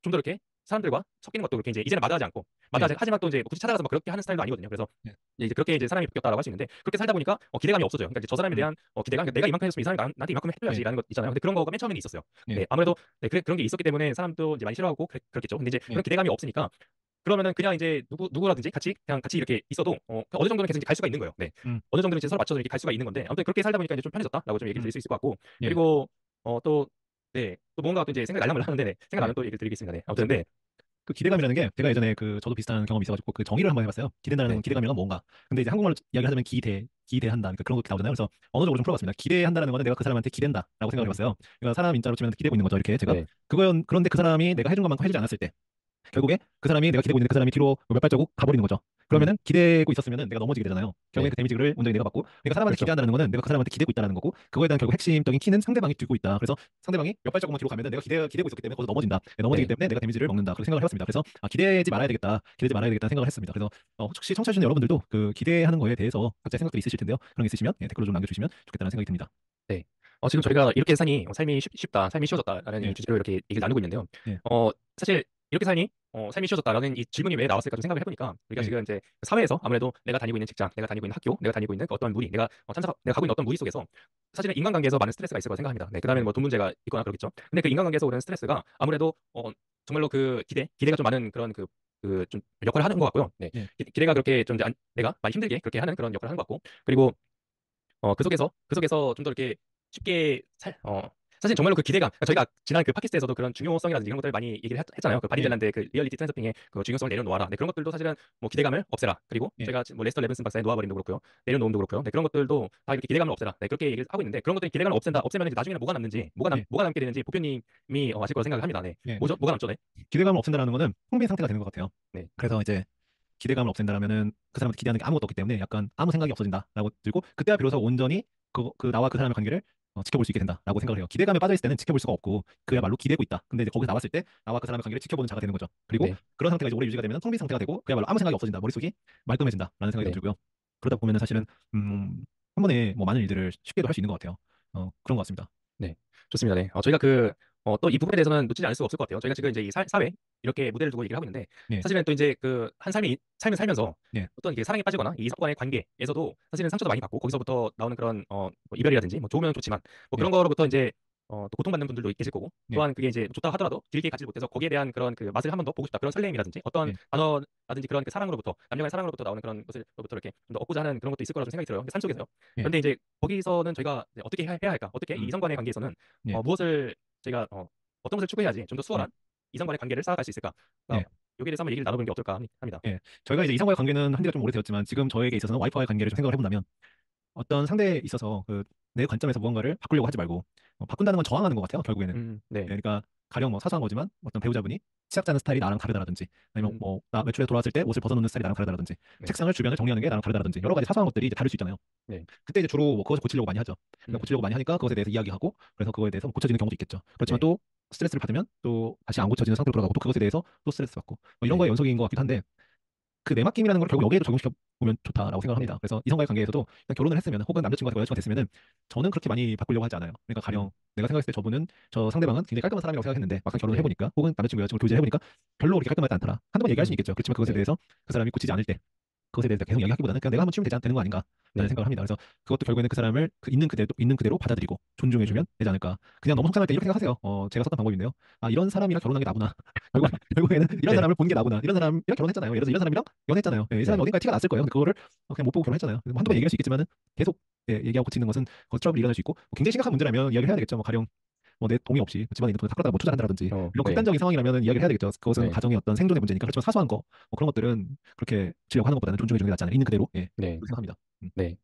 [SPEAKER 2] 좀 더 이렇게 사람들과 섞이는 것도 그렇게 이제 이제는 마다하지 않고
[SPEAKER 1] 예,
[SPEAKER 2] 마다하지 하지만 또 이제 굳이 찾아가서 막 그렇게 하는 스타일도 아니거든요. 그래서
[SPEAKER 1] 예,
[SPEAKER 2] 이제 그렇게 이제 사람이 바뀌었다라고 할 수 있는데 그렇게 살다 보니까 기대감이 없어져요. 그러니까 이제 저 사람에
[SPEAKER 1] 음,
[SPEAKER 2] 대한 기대감, 그러니까 내가 이만큼 했으면 이 사람이 나한테 이만큼
[SPEAKER 1] 예,
[SPEAKER 2] 해줘야지라는 것 있잖아요. 근데 그런 거가 맨 처음에는 있었어요.
[SPEAKER 1] 예,
[SPEAKER 2] 네, 아무래도 네, 그런 게 있었기 때문에 사람도 이제 많이 싫어하고 그렇겠죠. 근데 이제
[SPEAKER 1] 예,
[SPEAKER 2] 그런 기대감이 없으니까 그러면은 그냥 이제 누구라든지 그냥 같이 이렇게 있어도 어느 정도는 계속 이제 갈 수가 있는 거예요. 네.
[SPEAKER 1] 음,
[SPEAKER 2] 어느 정도는 이제 서로 맞춰서 이렇게 갈 수가 있는 건데 아무튼 그렇게 살다 보니까 이제 좀 편해졌다라고 좀 얘기를
[SPEAKER 1] 음,
[SPEAKER 2] 드릴 수 있을 것 같고
[SPEAKER 1] 예,
[SPEAKER 2] 그리고 또 네. 또 뭔가 또 이제 생각이 날라면 하는데 네.
[SPEAKER 1] 예.
[SPEAKER 2] 생각나면 또 얘기를 드리겠습니다. 네. 아무튼 네.
[SPEAKER 1] 그 기대감이라는 게 제가 예전에 저도 비슷한 경험이 있어가지고 그 정의를 한번 해봤어요. 기대한다는
[SPEAKER 2] 네.
[SPEAKER 1] 건 기대감이란 뭔가. 근데 이제 한국말로 이야기하자면 기대한다. 그러니까 그런 것도 나오잖아요. 그래서 언어적으로 좀 풀어봤습니다. 기대한다는 거는 내가 그 사람한테 기댄다라고 생각을
[SPEAKER 2] 음.
[SPEAKER 1] 해봤어요. 그러니까 사람 인자로 치면 기대고 있는 거죠. 이렇게 제가
[SPEAKER 2] 네.
[SPEAKER 1] 그런데 그 사람이 내가 해준 것만큼 해주지 않았을 때 결국에 그 사람이 내가 기대고 있는데 그 사람이 뒤로 몇 발자국 가버리는 거죠.
[SPEAKER 2] 음.
[SPEAKER 1] 그러면은 기대고 있었으면은 내가 넘어지게 되잖아요. 결국에
[SPEAKER 2] 네.
[SPEAKER 1] 그 데미지를 온전히 내가 받고 내가 사람한테
[SPEAKER 2] 그렇죠.
[SPEAKER 1] 기대한다는 거는 내가 그 사람한테 기대고 있다는 거고 그거에 대한 결국 핵심적인 키는 상대방이 들고 있다. 그래서 상대방이 몇 발자국만 뒤로 가면은 내가 기대고 있었기 때문에 거기서 넘어진다. 넘어지기
[SPEAKER 2] 네.
[SPEAKER 1] 때문에 내가 데미지를 먹는다. 그렇게 생각을 해봤습니다. 그래서 기대지 말아야 되겠다. 기대지 말아야 되겠다 생각을 했습니다. 그래서 혹시 청취해주시는 여러분들도 그 기대하는 거에 대해서 각자 생각들이 있으실 텐데요. 그런 게 있으시면 댓글로 좀 남겨주시면 좋겠다는 생각이 듭니다.
[SPEAKER 2] 네. 지금 저희가 이렇게 사니 삶이 쉽다, 삶이 쉬워졌다라는 이
[SPEAKER 1] 예,
[SPEAKER 2] 주제로 이렇게 얘기를 나누고 있는데요.
[SPEAKER 1] 예,
[SPEAKER 2] 사실 이렇게 사니 삶이 쉬워졌다라는 이 질문이 왜 나왔을까 좀 생각을 해보니까 우리가
[SPEAKER 1] 예,
[SPEAKER 2] 지금 이제 사회에서 아무래도 내가 다니고 있는 직장, 내가 다니고 있는 학교, 내가 다니고 있는 그 어떤 무리, 내가 가고 있는 어떤 무리 속에서 사실은 인간관계에서 많은 스트레스가 있을 거라 생각합니다. 네, 그다음에
[SPEAKER 1] 예,
[SPEAKER 2] 뭐 돈 문제가 있거나 그렇겠죠. 근데 그 인간관계에서 오는 스트레스가 아무래도 정말로 그 기대가 좀 많은 그런 좀 역할을 하는 것 같고요. 네,
[SPEAKER 1] 예,
[SPEAKER 2] 기대가 그렇게 좀 이제 내가 많이 힘들게 그렇게 하는 그런 역할을 하는 것 같고 그리고 그 속에서 좀 더 이렇게 쉽게 사실 정말로 그 기대감, 그러니까 저희가 지난 그 팟캐스트에서도 그런 중요성이라든지 이런 것들 많이 얘기를 했잖아요. 그
[SPEAKER 1] 예,
[SPEAKER 2] 바디젤란드의 그 리얼리티 트랜스핑의 그 중요성을 내려놓아라. 네, 그런 것들도 사실은 뭐 기대감을 없애라. 그리고
[SPEAKER 1] 예,
[SPEAKER 2] 저희가 뭐 레스터 레븐슨 박사의 노아버림도 그렇고요. 내려놓음도 그렇고요. 네, 그런 것들도 다 이렇게 기대감을 없애라. 네, 그렇게 얘기를 하고 있는데 그런 것들이 기대감을 없애면 이제 나중에는 뭐가 남는지,
[SPEAKER 1] 예,
[SPEAKER 2] 뭐가 남게 되는지 보편님이 아실 거라 생각을 합니다. 네,
[SPEAKER 1] 예.
[SPEAKER 2] 뭐죠? 뭐가 남죠? 네,
[SPEAKER 1] 기대감을 없앤다라는 거는 텅빈 상태가 되는 것 같아요.
[SPEAKER 2] 네,
[SPEAKER 1] 그래서 이제 기대감을 없앤다라면은 그 사람한테 기대하는 게 아무것도 없기 때문에 약간 아무 생각이 없어진다라고 들고 그때야 비로소 온전히 그 나와 그 사람의 관계를 지켜볼 수 있게 된다라고 생각을 해요. 기대감에 빠져 있을 때는 지켜볼 수가 없고
[SPEAKER 2] 네,
[SPEAKER 1] 그야말로 기대고 있다. 근데 이제 거기서 나왔을 때 나와 그 사람의 관계를 지켜보는 자가 되는 거죠. 그리고
[SPEAKER 2] 네,
[SPEAKER 1] 그런 상태가 이제 오래 유지가 되면 텅빈 상태가 되고 그야말로 아무 생각이 없어진다. 머릿속이 말끔해진다라는 생각이 좀
[SPEAKER 2] 네.
[SPEAKER 1] 들고요. 그러다 보면은 사실은 한 번에 뭐 많은 일들을 쉽게도 할 수 있는 것 같아요. 그런 것 같습니다.
[SPEAKER 2] 네, 좋습니다. 네, 저희가 또 이 부분에 대해서는 놓치지 않을 수가 없을 것 같아요. 저희가 지금 이제 이 사회 이렇게 무대를 두고 얘기를 하고 있는데
[SPEAKER 1] 네,
[SPEAKER 2] 사실은 또 이제 그 한 삶을 살면서
[SPEAKER 1] 네,
[SPEAKER 2] 어떤 이게 사랑에 빠지거나 이 이성과의 관계에서도 사실은 상처도 많이 받고 거기서부터 나오는 그런 뭐 이별이라든지 뭐 좋으면 좋지만 뭐
[SPEAKER 1] 네,
[SPEAKER 2] 그런 거로부터 이제 또 고통받는 분들도 계실 거고
[SPEAKER 1] 네,
[SPEAKER 2] 또한 그게 이제 좋다 하더라도 길게 가지 못해서 거기에 대한 그런 그 맛을 한 번 더 보고 싶다 그런 설렘이라든지 어떤
[SPEAKER 1] 네,
[SPEAKER 2] 단어라든지 그런 그 사랑으로부터 남녀간의 사랑으로부터 나오는 그런 것을로부터 이렇게 좀 더 얻고자 하는 그런 것도 있을 거라고 좀 생각이 들어요. 산속에서요.
[SPEAKER 1] 네,
[SPEAKER 2] 그런데 이제 거기서는 저희가 이제 어떻게 해야 할까? 어떻게 이
[SPEAKER 1] 음,
[SPEAKER 2] 이성 간의 관계에서는
[SPEAKER 1] 네,
[SPEAKER 2] 무엇을 저희가 어떤 것을 추구해야지 좀 더
[SPEAKER 1] 네,
[SPEAKER 2] 수월한 이성 간의 관계를 쌓아갈 수 있을까?
[SPEAKER 1] 네.
[SPEAKER 2] 그러니까 여기에 대해서 한번 얘기를 나눠보는 게 어떨까 합니다.
[SPEAKER 1] 예, 저희가 이제 이성과의 관계는 한 지가 좀 오래되었지만 지금 저에게 있어서는 와이프와의 관계를 좀 생각을 해본다면 어떤 상대에 있어서 그 내 관점에서 무언가를 바꾸려고 하지 말고 바꾼다는 건 저항하는 것 같아요. 결국에는. 예,
[SPEAKER 2] 네,
[SPEAKER 1] 그러니까 가령 뭐 사소한 거지만 어떤 배우자분이 시작자는 스타일이 나랑 다르다라든지 아니면
[SPEAKER 2] 음,
[SPEAKER 1] 뭐 나 외출에 돌아왔을 때 옷을 벗어놓는 스타일이 나랑 다르다라든지
[SPEAKER 2] 네,
[SPEAKER 1] 책상을 주변을 정리하는 게 나랑 다르다라든지 여러 가지 사소한 것들이 이제 다를 수 있잖아요.
[SPEAKER 2] 네,
[SPEAKER 1] 그때 이제 주로 뭐 그것을 고치려고 많이 하죠. 그러니까
[SPEAKER 2] 음,
[SPEAKER 1] 고치려고 많이 하니까 그것에 대해서 이야기하고 그래서 그거에 대해서 뭐 고쳐지는 경우도 있겠죠. 그렇지만
[SPEAKER 2] 네,
[SPEAKER 1] 또 스트레스를 받으면 또 다시 안 고쳐지는 상태로 돌아가고 또 그것에 대해서 또 스트레스 받고 뭐 이런
[SPEAKER 2] 네,
[SPEAKER 1] 거의 연속인 것 같기도 한데 그 내맡김이라는 걸 결국 여기에도 적용시켜 보면 좋다라고 생각을
[SPEAKER 2] 네,
[SPEAKER 1] 합니다. 그래서 이성과의 관계에서도 일단 결혼을 했으면 혹은 남자친구가 여자친구가 됐으면은 저는 그렇게 많이 바꾸려고 하지 않아요. 그러니까 가령
[SPEAKER 2] 음,
[SPEAKER 1] 내가 생각했을 때 저분은 저 상대방은 굉장히 깔끔한 사람이라고 생각했는데 막상 결혼을
[SPEAKER 2] 네,
[SPEAKER 1] 해보니까 혹은 남자친구 여자친구 교제를 해보니까 별로 그렇게 깔끔하지 않더라. 한두 번 얘기할 수 있겠죠. 그렇지만 그것에
[SPEAKER 2] 네,
[SPEAKER 1] 대해서 그 사람이 고치지 않을 때 그것에 대해서 계속 이야기하기보다는 그냥 내가 한번 치우면 되는 거 아닌가라는
[SPEAKER 2] 네,
[SPEAKER 1] 생각을 합니다. 그래서 그것도 결국에는 그 사람을 있는 그대로 받아들이고 존중해주면
[SPEAKER 2] 음,
[SPEAKER 1] 되지 않을까. 그냥 너무 속상할 때 이렇게 생각하세요. 제가 썼던 방법인데요. 아 이런 사람이랑 결혼한 게 나구나. 결국에는 이런
[SPEAKER 2] 네,
[SPEAKER 1] 사람을 본 게 나구나. 이런 사람이랑 결혼했잖아요. 예를 들어서 이런 사람이랑 연애했잖아요. 이 사람이
[SPEAKER 2] 네,
[SPEAKER 1] 어딘가에 티가 났을 거예요. 근데 그거를 그냥 못 보고 결혼했잖아요. 한두 번
[SPEAKER 2] 네,
[SPEAKER 1] 얘기할 수 있겠지만은 계속 얘기하고 고치는 것은 그 트러블이 일어날 수 있고 뭐 굉장히 심각한 문제라면 이야기를 해야 되겠죠. 뭐 가령 뭐 내 동의 없이 집안에 있는 돈을 다 끌어다가 뭐 투자한다든지 이런
[SPEAKER 2] 네,
[SPEAKER 1] 극단적인 상황이라면 이야기를 해야 되겠죠. 그것은
[SPEAKER 2] 네,
[SPEAKER 1] 가정의 어떤 생존의 문제니까. 그렇지만 사소한 거 뭐 그런 것들은 그렇게 지려고 하는 것보다는 존중해 주는 게 낫지 않아요. 있는 그대로
[SPEAKER 2] 네,
[SPEAKER 1] 그렇게 생각합니다.
[SPEAKER 2] 네.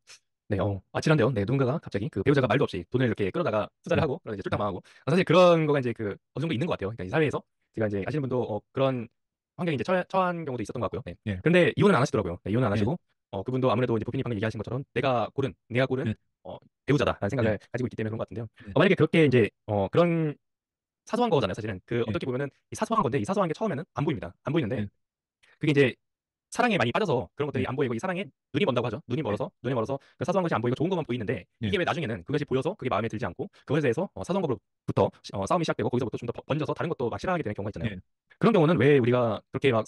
[SPEAKER 2] 네, 아찔한데요. 네, 누군가가 갑자기 그 배우자가 말도 없이 돈을 이렇게 끌어다가 투자를
[SPEAKER 1] 네,
[SPEAKER 2] 하고, 그런 이제
[SPEAKER 1] 네,
[SPEAKER 2] 쫄딱망하고. 사실 그런 거가 이제 그 어느 정도 있는 것 같아요. 그러니까 이 사회에서 제가 이제 아시는 분도 그런 환경에 이제 처한 경우도 있었던 것 같고요. 네.
[SPEAKER 1] 예,
[SPEAKER 2] 근데 이혼은 안 하시더라고요. 네, 이혼은 안
[SPEAKER 1] 예,
[SPEAKER 2] 하시고, 그분도 아무래도 이제 부피님 방금 얘기하신 것처럼 내가 고른
[SPEAKER 1] 예,
[SPEAKER 2] 어, 배우자다라는
[SPEAKER 1] 예,
[SPEAKER 2] 생각을 가지고 있기 때문에 그런 것 같은데요.
[SPEAKER 1] 예,
[SPEAKER 2] 만약에 그렇게 이제 그런 사소한 거잖아요. 사실은 그
[SPEAKER 1] 예,
[SPEAKER 2] 어떻게 보면은 이 사소한 건데 이 사소한 게 처음에는 안 보입니다. 안 보이는데
[SPEAKER 1] 예,
[SPEAKER 2] 그게 이제 사랑에 많이 빠져서 그런 것들이
[SPEAKER 1] 예,
[SPEAKER 2] 안 보이고 이 사랑에
[SPEAKER 1] 예,
[SPEAKER 2] 눈이 멀어서 그 사소한 것이 안 보이고 좋은 것만 보이는데
[SPEAKER 1] 예,
[SPEAKER 2] 이게 왜 나중에는 그것이 보여서 그게 마음에 들지 않고 그것에 대해서 사소한 것부터 싸움이 시작되고 거기서부터 좀 더 번져서 다른 것도 막 싫어하게 되는 경우가 있잖아요.
[SPEAKER 1] 예,
[SPEAKER 2] 그런 경우는 왜 우리가 그렇게 막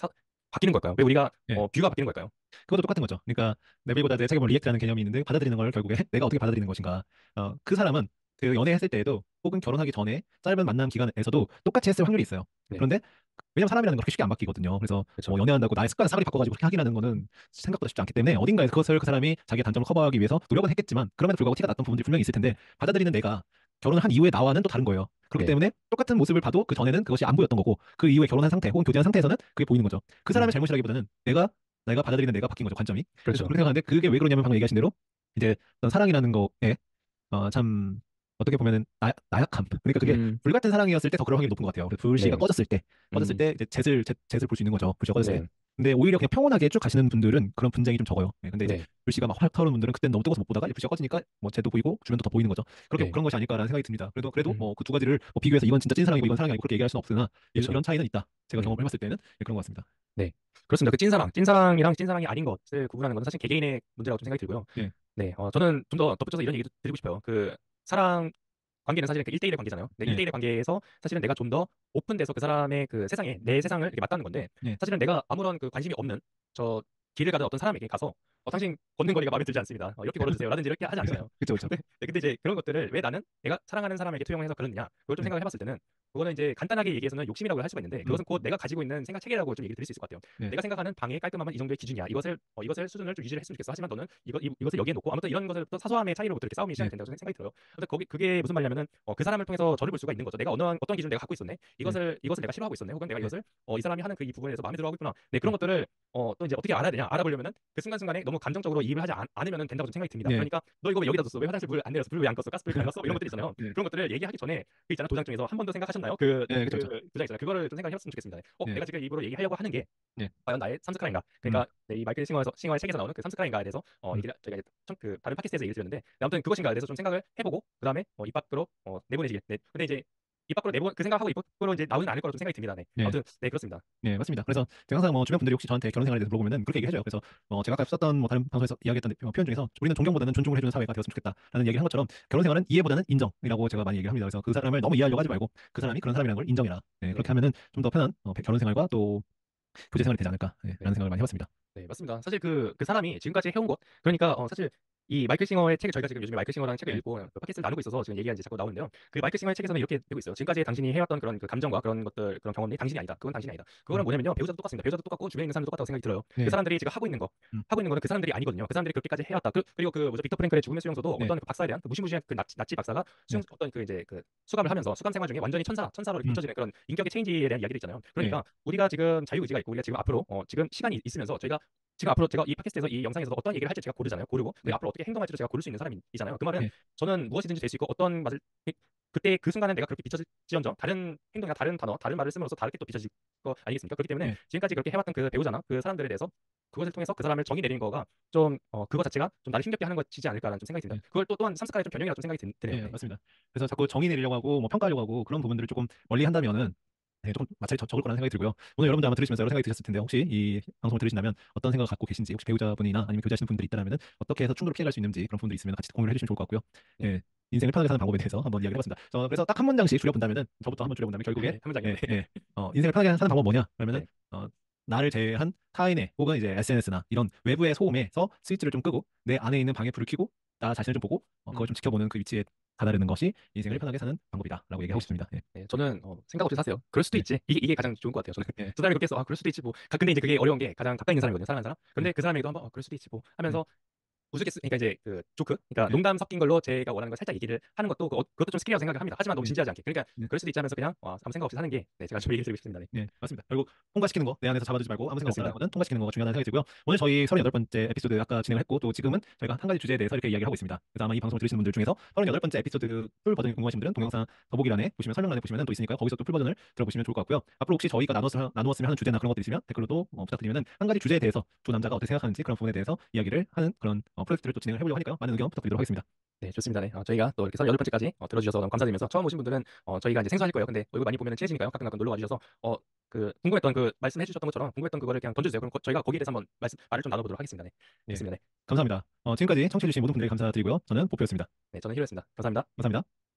[SPEAKER 2] 바뀌는 걸까요? 왜 우리가
[SPEAKER 1] 예.
[SPEAKER 2] 뷰가 바뀌는 걸까요?
[SPEAKER 1] 그것도 똑같은 거죠. 그러니까 레벨보다 내 책에 보면 리액트라는 개념이 있는데 받아들이는 걸 결국에 내가 어떻게 받아들이는 것인가. 그 사람은 그 연애했을 때에도 혹은 결혼하기 전에 짧은 만남 기간에서도 똑같이 했을 확률이 있어요.
[SPEAKER 2] 네,
[SPEAKER 1] 그런데 왜냐면 사람이라는 건 그렇게 쉽게 안 바뀌거든요. 그래서 뭐
[SPEAKER 2] 그렇죠.
[SPEAKER 1] 연애한다고 나의 습관을 사거리 바꿔가지고 그렇게 하기라는 거는 생각보다 쉽지 않기 때문에 어딘가에서 그것을 그 사람이 자기의 단점을 커버하기 위해서 노력은 했겠지만 그럼에도 불구하고 티가 났던 부분들이 분명히 있을 텐데 받아들이는 내가 결혼을 한 이후에 나와는 또 다른 거예요. 그렇기
[SPEAKER 2] 네,
[SPEAKER 1] 때문에 똑같은 모습을 봐도 그 전에는 그것이 안 보였던 거고 그 이후에 결혼한 상태 혹은 교제한 상태에서는 그게 보이는 거죠. 그 사람의
[SPEAKER 2] 음,
[SPEAKER 1] 잘못이라기보다는 내가 받아들이는 내가 바뀐 거죠, 관점이. 그래서
[SPEAKER 2] 그렇죠.
[SPEAKER 1] 그렇게 생각하는데 그게 왜 그러냐면 방금 얘기하신 대로 이제 어떤 사랑이라는 거에 참 어떻게 보면은 나약함. 그러니까 그게
[SPEAKER 2] 음,
[SPEAKER 1] 불같은 사랑이었을 때 더 그럴 확률이 높은 것 같아요. 그래서 불씨가
[SPEAKER 2] 네,
[SPEAKER 1] 꺼졌을 때 이제 젯을 볼 수 있는 거죠. 불씨가 꺼졌을 때.
[SPEAKER 2] 네,
[SPEAKER 1] 근데 오히려 그냥 평온하게 쭉 가시는 분들은 그런 분쟁이 좀 적어요. 근데 이제
[SPEAKER 2] 네,
[SPEAKER 1] 불씨가 막 활 타오르는 분들은 그때는 너무 뜨거워서 못 보다가 이제 불씨가 꺼지니까 뭐 쟤도 보이고 주변도 더 보이는 거죠. 그렇게
[SPEAKER 2] 네,
[SPEAKER 1] 그런 것이 아닐까라는 생각이 듭니다. 그래도
[SPEAKER 2] 음,
[SPEAKER 1] 뭐 그 두 가지를 뭐 비교해서 이건 진짜 찐사랑이고 이건 사랑이 아니고 그렇게 얘기할 수는 없으나
[SPEAKER 2] 그렇죠.
[SPEAKER 1] 이런 차이는 있다. 제가
[SPEAKER 2] 음.
[SPEAKER 1] 경험해봤을 때는 그런 것 같습니다.
[SPEAKER 2] 네, 그렇습니다. 그 찐사랑이랑 찐사랑이 아닌 것을 구분하는 건 사실 개개인의 문제라고 좀 생각이 들고요.
[SPEAKER 1] 예,
[SPEAKER 2] 네, 저는 좀 더 덧붙여서 이런 얘기도 드리고 싶어요. 그 사랑 관계는 사실은 그 1대1의 관계잖아요. 네,
[SPEAKER 1] 예,
[SPEAKER 2] 1대1의 관계에서 사실은 내가 좀 더 오픈돼서 그 사람의 그 세상에 내 세상을 이렇게 맞닿는 건데
[SPEAKER 1] 예.
[SPEAKER 2] 사실은 내가 아무런 그 관심이 없는 저 길을 가던 어떤 사람에게 가서 당신 걷는 거리가 마음에 들지 않습니다. 이렇게 걸어주세요. 라든지 이렇게 하지 않잖아요.
[SPEAKER 1] 그렇죠, 그렇죠.
[SPEAKER 2] 근데 이제 그런 것들을 왜 나는 내가 사랑하는 사람에게 투영해서 그러느냐 그걸 좀
[SPEAKER 1] 예,
[SPEAKER 2] 생각을 해봤을 때는 그거는 이제 간단하게 얘기해서는 욕심이라고 할 수가 있는데
[SPEAKER 1] 음,
[SPEAKER 2] 그것은 곧 내가 가지고 있는 생각 체계라고 좀 얘기를 드릴 수 있을 것 같아요.
[SPEAKER 1] 네,
[SPEAKER 2] 내가 생각하는 방의 깔끔함은 이 정도의 기준이야. 이것을 수준을 좀 유지를 했으면 좋겠어. 하지만 너는 이것을 여기에 놓고 아무튼 이런 것을 또 사소함의 차이로부터 이렇게 싸움이 시작이
[SPEAKER 1] 네,
[SPEAKER 2] 된다고 저는 생각이 들어요. 근데 그게 무슨 말이냐면은 그 사람을 통해서 저를 볼 수가 있는 거죠. 내가 어떤 기준 내가 갖고 있었네.
[SPEAKER 1] 네,
[SPEAKER 2] 이것을 내가 싫어하고 있었네. 혹은 내가
[SPEAKER 1] 네,
[SPEAKER 2] 이것을 이 사람이 하는 그 이 부분에 대해서 마음에 들어하고 있구나. 네, 그런
[SPEAKER 1] 네,
[SPEAKER 2] 것들을 또 이제 어떻게 알아야 되냐? 알아보려면은 그 순간순간에 너무 감정적으로 이입을 하지 않으면 된다고 좀 생각이 듭니다.
[SPEAKER 1] 네,
[SPEAKER 2] 그러니까 너 이거 왜 여기다 뒀어? 왜 화장실 물 안 내렸어? 불 왜 안 껐어? 가스불 안 껐어? 이런
[SPEAKER 1] 네,
[SPEAKER 2] 것들 있잖아요.
[SPEAKER 1] 네,
[SPEAKER 2] 그런 것들을 얘기하기 전에 그 있잖아 도장 중에서 한 번 더 생각하셨나요?
[SPEAKER 1] 네, 그쵸, 그쵸.
[SPEAKER 2] 도장 있잖아요. 그거를 좀 생각해봤으면 좋겠습니다. 네.
[SPEAKER 1] 네,
[SPEAKER 2] 내가 지금 입으로 얘기하려고 하는 게
[SPEAKER 1] 네,
[SPEAKER 2] 과연 나의 삼스카라인가?
[SPEAKER 1] 음,
[SPEAKER 2] 그러니까 네, 이 마이클 싱어의 책에서 나오는 그 삼스카라인가에 대해서
[SPEAKER 1] 음,
[SPEAKER 2] 얘기를 저희가 이제 그 다른 팟캐스트에서 얘기를 드렸는데 네, 아무튼 그것인가에 대해서 좀 생각을 해보고 그 다음에 입 밖으로 내보내시길. 네. 근데 이제 입 밖으로 내보 그 생각하고 입 밖으로 이제 나오지는 않을 거라고 좀 생각이 듭니다. 네.
[SPEAKER 1] 네.
[SPEAKER 2] 아무튼 네 그렇습니다.
[SPEAKER 1] 네, 맞습니다. 그래서 제가 항상 뭐 주변 분들이 혹시 저한테 결혼 생활에 대해서 물어보면은 그렇게 얘기해줘요. 그래서 제가 아까 썼던 뭐 다른 방송에서 이야기했던 표현 중에서 우리는 존경보다는 존중을 해주는 사회가 되었으면 좋겠다라는 얘기를 한 것처럼 결혼 생활은 이해보다는 인정이라고 제가 많이 얘기를 합니다. 그래서 그 사람을 너무 이해하려고 하지 말고 그 사람이 그런 사람이라는 걸 인정해라. 네,
[SPEAKER 2] 네.
[SPEAKER 1] 그렇게 하면은 좀 더 편한 결혼 생활과 또 교제 생활이 되지 않을까, 네,
[SPEAKER 2] 네.
[SPEAKER 1] 라는 생각을 많이 해봤습니다.
[SPEAKER 2] 네, 맞습니다. 사실 그 사람이 지금까지 해온 것, 그러니까 사실 이 마이클 싱어의 책을 저희가 지금 요즘에 마이클 싱어라는 책을
[SPEAKER 1] 네,
[SPEAKER 2] 읽고 팟캐스트를 나누고 있어서 지금 얘기가 이제 자꾸 나오는데요. 그 마이클 싱어의 책에서는 이렇게 되고 있어요. 지금까지 당신이 해왔던 그런 그 감정과 그런 것들, 그런 경험이 당신이 아니다. 그건 당신이 아니다. 그거는
[SPEAKER 1] 음,
[SPEAKER 2] 뭐냐면요. 배우자도 똑같습니다. 배우자도 똑같고 주변에 있는 사람도 똑같다고 생각이 들어요. 그
[SPEAKER 1] 네,
[SPEAKER 2] 사람들이 지금
[SPEAKER 1] 음,
[SPEAKER 2] 하고 있는 거는 그 사람들이 아니거든요. 그 사람들이 그렇게까지 해왔다. 그리고 그 뭐죠? 빅터 프랭클의 죽음의 수용소도
[SPEAKER 1] 네,
[SPEAKER 2] 어떤 그 박사에 대한 그 무시무시한 그 나치 박사가
[SPEAKER 1] 네,
[SPEAKER 2] 어떤 그 이제 그 수감을 하면서 수감 생활 중에 완전히 천사로 이렇게
[SPEAKER 1] 음,
[SPEAKER 2] 비춰지는 그런 인격의 체인지에 대한 이야기들 있잖아요.
[SPEAKER 1] 네,
[SPEAKER 2] 그러니까 우리가 지금 자유의지가 있고 우리가 지금 앞으로 지금 시간이 있으면서 저희가 지금 앞으로 제가 이 팟캐스트에서 이 영상에서 어떤 얘기를 할지 제가 고르잖아요. 고르고 그리고
[SPEAKER 1] 네,
[SPEAKER 2] 앞으로 어떻게 행동할지도 제가 고를 수 있는 사람이잖아요. 그 말은
[SPEAKER 1] 네,
[SPEAKER 2] 저는 무엇이든지 될 수 있고 어떤 맛을 그때 그 순간에 내가 그렇게 비춰질지언정 다른 행동이나 다른 단어, 다른 말을 씀으로써 다르게 또 비춰질 거 아니겠습니까? 그렇기 때문에
[SPEAKER 1] 네,
[SPEAKER 2] 지금까지 그렇게 해왔던 그 배우자나 그 사람들에 대해서 그것을 통해서 그 사람을 정의 내리는 거가 좀 그거 자체가 좀 나를 힘겹게 하는 것이지 않을까라는 좀 생각이 듭니다.
[SPEAKER 1] 네.
[SPEAKER 2] 그걸 또한 삼스카의 좀 변형이라 좀 생각이 드네요.
[SPEAKER 1] 네,
[SPEAKER 2] 네.
[SPEAKER 1] 맞습니다. 그래서 자꾸 정의 내리려고 하고 뭐 평가하려고 하고 그런 부분들을 조금 멀리 한다면은 네, 조금 마찰이 적을 거라는 생각이 들고요. 오늘 여러분들 아마 들으시면서 여러 생각이 드셨을 텐데 혹시 이 방송을 들으신다면 어떤 생각을 갖고 계신지 혹시 배우자분이나 아니면 교제하시는 분들이 있다면은 어떻게 해서 충돌을 피해갈 수 있는지 그런 부분들이 있으면 같이 공유를 해주시면 좋을 것 같고요.
[SPEAKER 2] 네.
[SPEAKER 1] 예, 인생을 편하게 사는 방법에 대해서 한번 이야기를 해봤습니다. 그래서 딱 한 문장씩 줄여본다면은 저부터 한번 줄여본다면 결국에
[SPEAKER 2] 한 문장이요.
[SPEAKER 1] 예,
[SPEAKER 2] 네.
[SPEAKER 1] 예, 인생을 편하게 사는 방법 뭐냐? 그러면은
[SPEAKER 2] 네.
[SPEAKER 1] 나를 제외한 타인의 혹은 이제 SNS나 이런 외부의 소음에서 스위치를 좀 끄고 내 안에 있는 방에 불을 켜고 나 자신을 좀 보고 그걸 좀 지켜보는 그 위치에 다다르는 것이 인생을
[SPEAKER 2] 네.
[SPEAKER 1] 편하게 사는 방법이다라고 얘기하고
[SPEAKER 2] 네.
[SPEAKER 1] 싶습니다. 예,
[SPEAKER 2] 네, 저는 생각 없이 사세요. 그럴 수도
[SPEAKER 1] 네,
[SPEAKER 2] 있지. 이게 가장 좋은 것 같아요. 저는
[SPEAKER 1] 예,
[SPEAKER 2] 저 사람이 그렇게 해서 그럴 수도 있지 뭐. 근데 이제 그게 어려운 게 가장 가까이 있는 사람이거든요. 사랑하는 사람.
[SPEAKER 1] 예,
[SPEAKER 2] 근데 그 사람에게도 한번 그럴 수도 있지 뭐
[SPEAKER 1] 예,
[SPEAKER 2] 하면서 우스갯소 그러니까 이제 그 조크, 그러니까
[SPEAKER 1] 예,
[SPEAKER 2] 농담 섞인 걸로 제가 원하는 걸 살짝 얘기를 하는 것도 그것도 좀 스킬이라고 생각을 합니다. 하지만 너무
[SPEAKER 1] 예,
[SPEAKER 2] 진지하지 않게. 그러니까
[SPEAKER 1] 예.
[SPEAKER 2] 그럴 수도 있지 하면서 그냥 아무 생각 없이 사는 게 네, 제가 좀 얘기를 드리고 싶습니다. 네.
[SPEAKER 1] 네, 맞습니다. 결국 통과시키는 거, 내 안에서 잡아두지 말고 아무 생각 없다라는
[SPEAKER 2] 그렇습니다.
[SPEAKER 1] 거는 통과시키는 거가 중요하다는 생각이 들고요. 오늘 저희 38번째 에피소드 아까 진행을 했고 또 지금은 저희가 한 가지 주제에 대해서 이렇게 이야기를 하고 있습니다. 그래서 아마 이 방송을 들으시는 분들 중에서 38번째 에피소드 풀 버전이 궁금하신 분들은 동영상 더보기란에 보시면 설명란에 보시면 또 있으니까요. 거기서 또 풀 버전을 들어보시면 좋을 것 같고요. 앞으로 혹시 저희가 나누었으면 하는 주제나 그런 것들 있으면 댓글로도 부탁드리면은 한 가지 주제에 대해서 두 남자가 어떻게 생각하는지 그런 부분에 대해서 이야기를 하는 그런 프로젝트를 또 진행을 해보려고 하니까요. 많은 의견 부탁드리도록 하겠습니다.
[SPEAKER 2] 네, 좋습니다. 네. 저희가 또 이렇게 38번째까지 들어주셔서 너무 감사드리면서 처음 오신 분들은 저희가 이제 생소하실 거예요. 근데 얼굴 많이 보면 친해지니까요. 가끔 놀러 와주셔서 그 궁금했던 그 말씀해 주셨던 것처럼 궁금했던 그거를 그냥 던져주세요. 그럼 저희가 거기에 대해서 한번 말을 좀 나눠보도록 하겠습니다. 네.
[SPEAKER 1] 예,
[SPEAKER 2] 좋습니다. 네.
[SPEAKER 1] 감사합니다. 지금까지 청취해주신 모든 분들에게 감사드리고요. 저는 보표였습니다.
[SPEAKER 2] 네, 저는 히로였습니다. 감사합니다.
[SPEAKER 1] 감사합니다.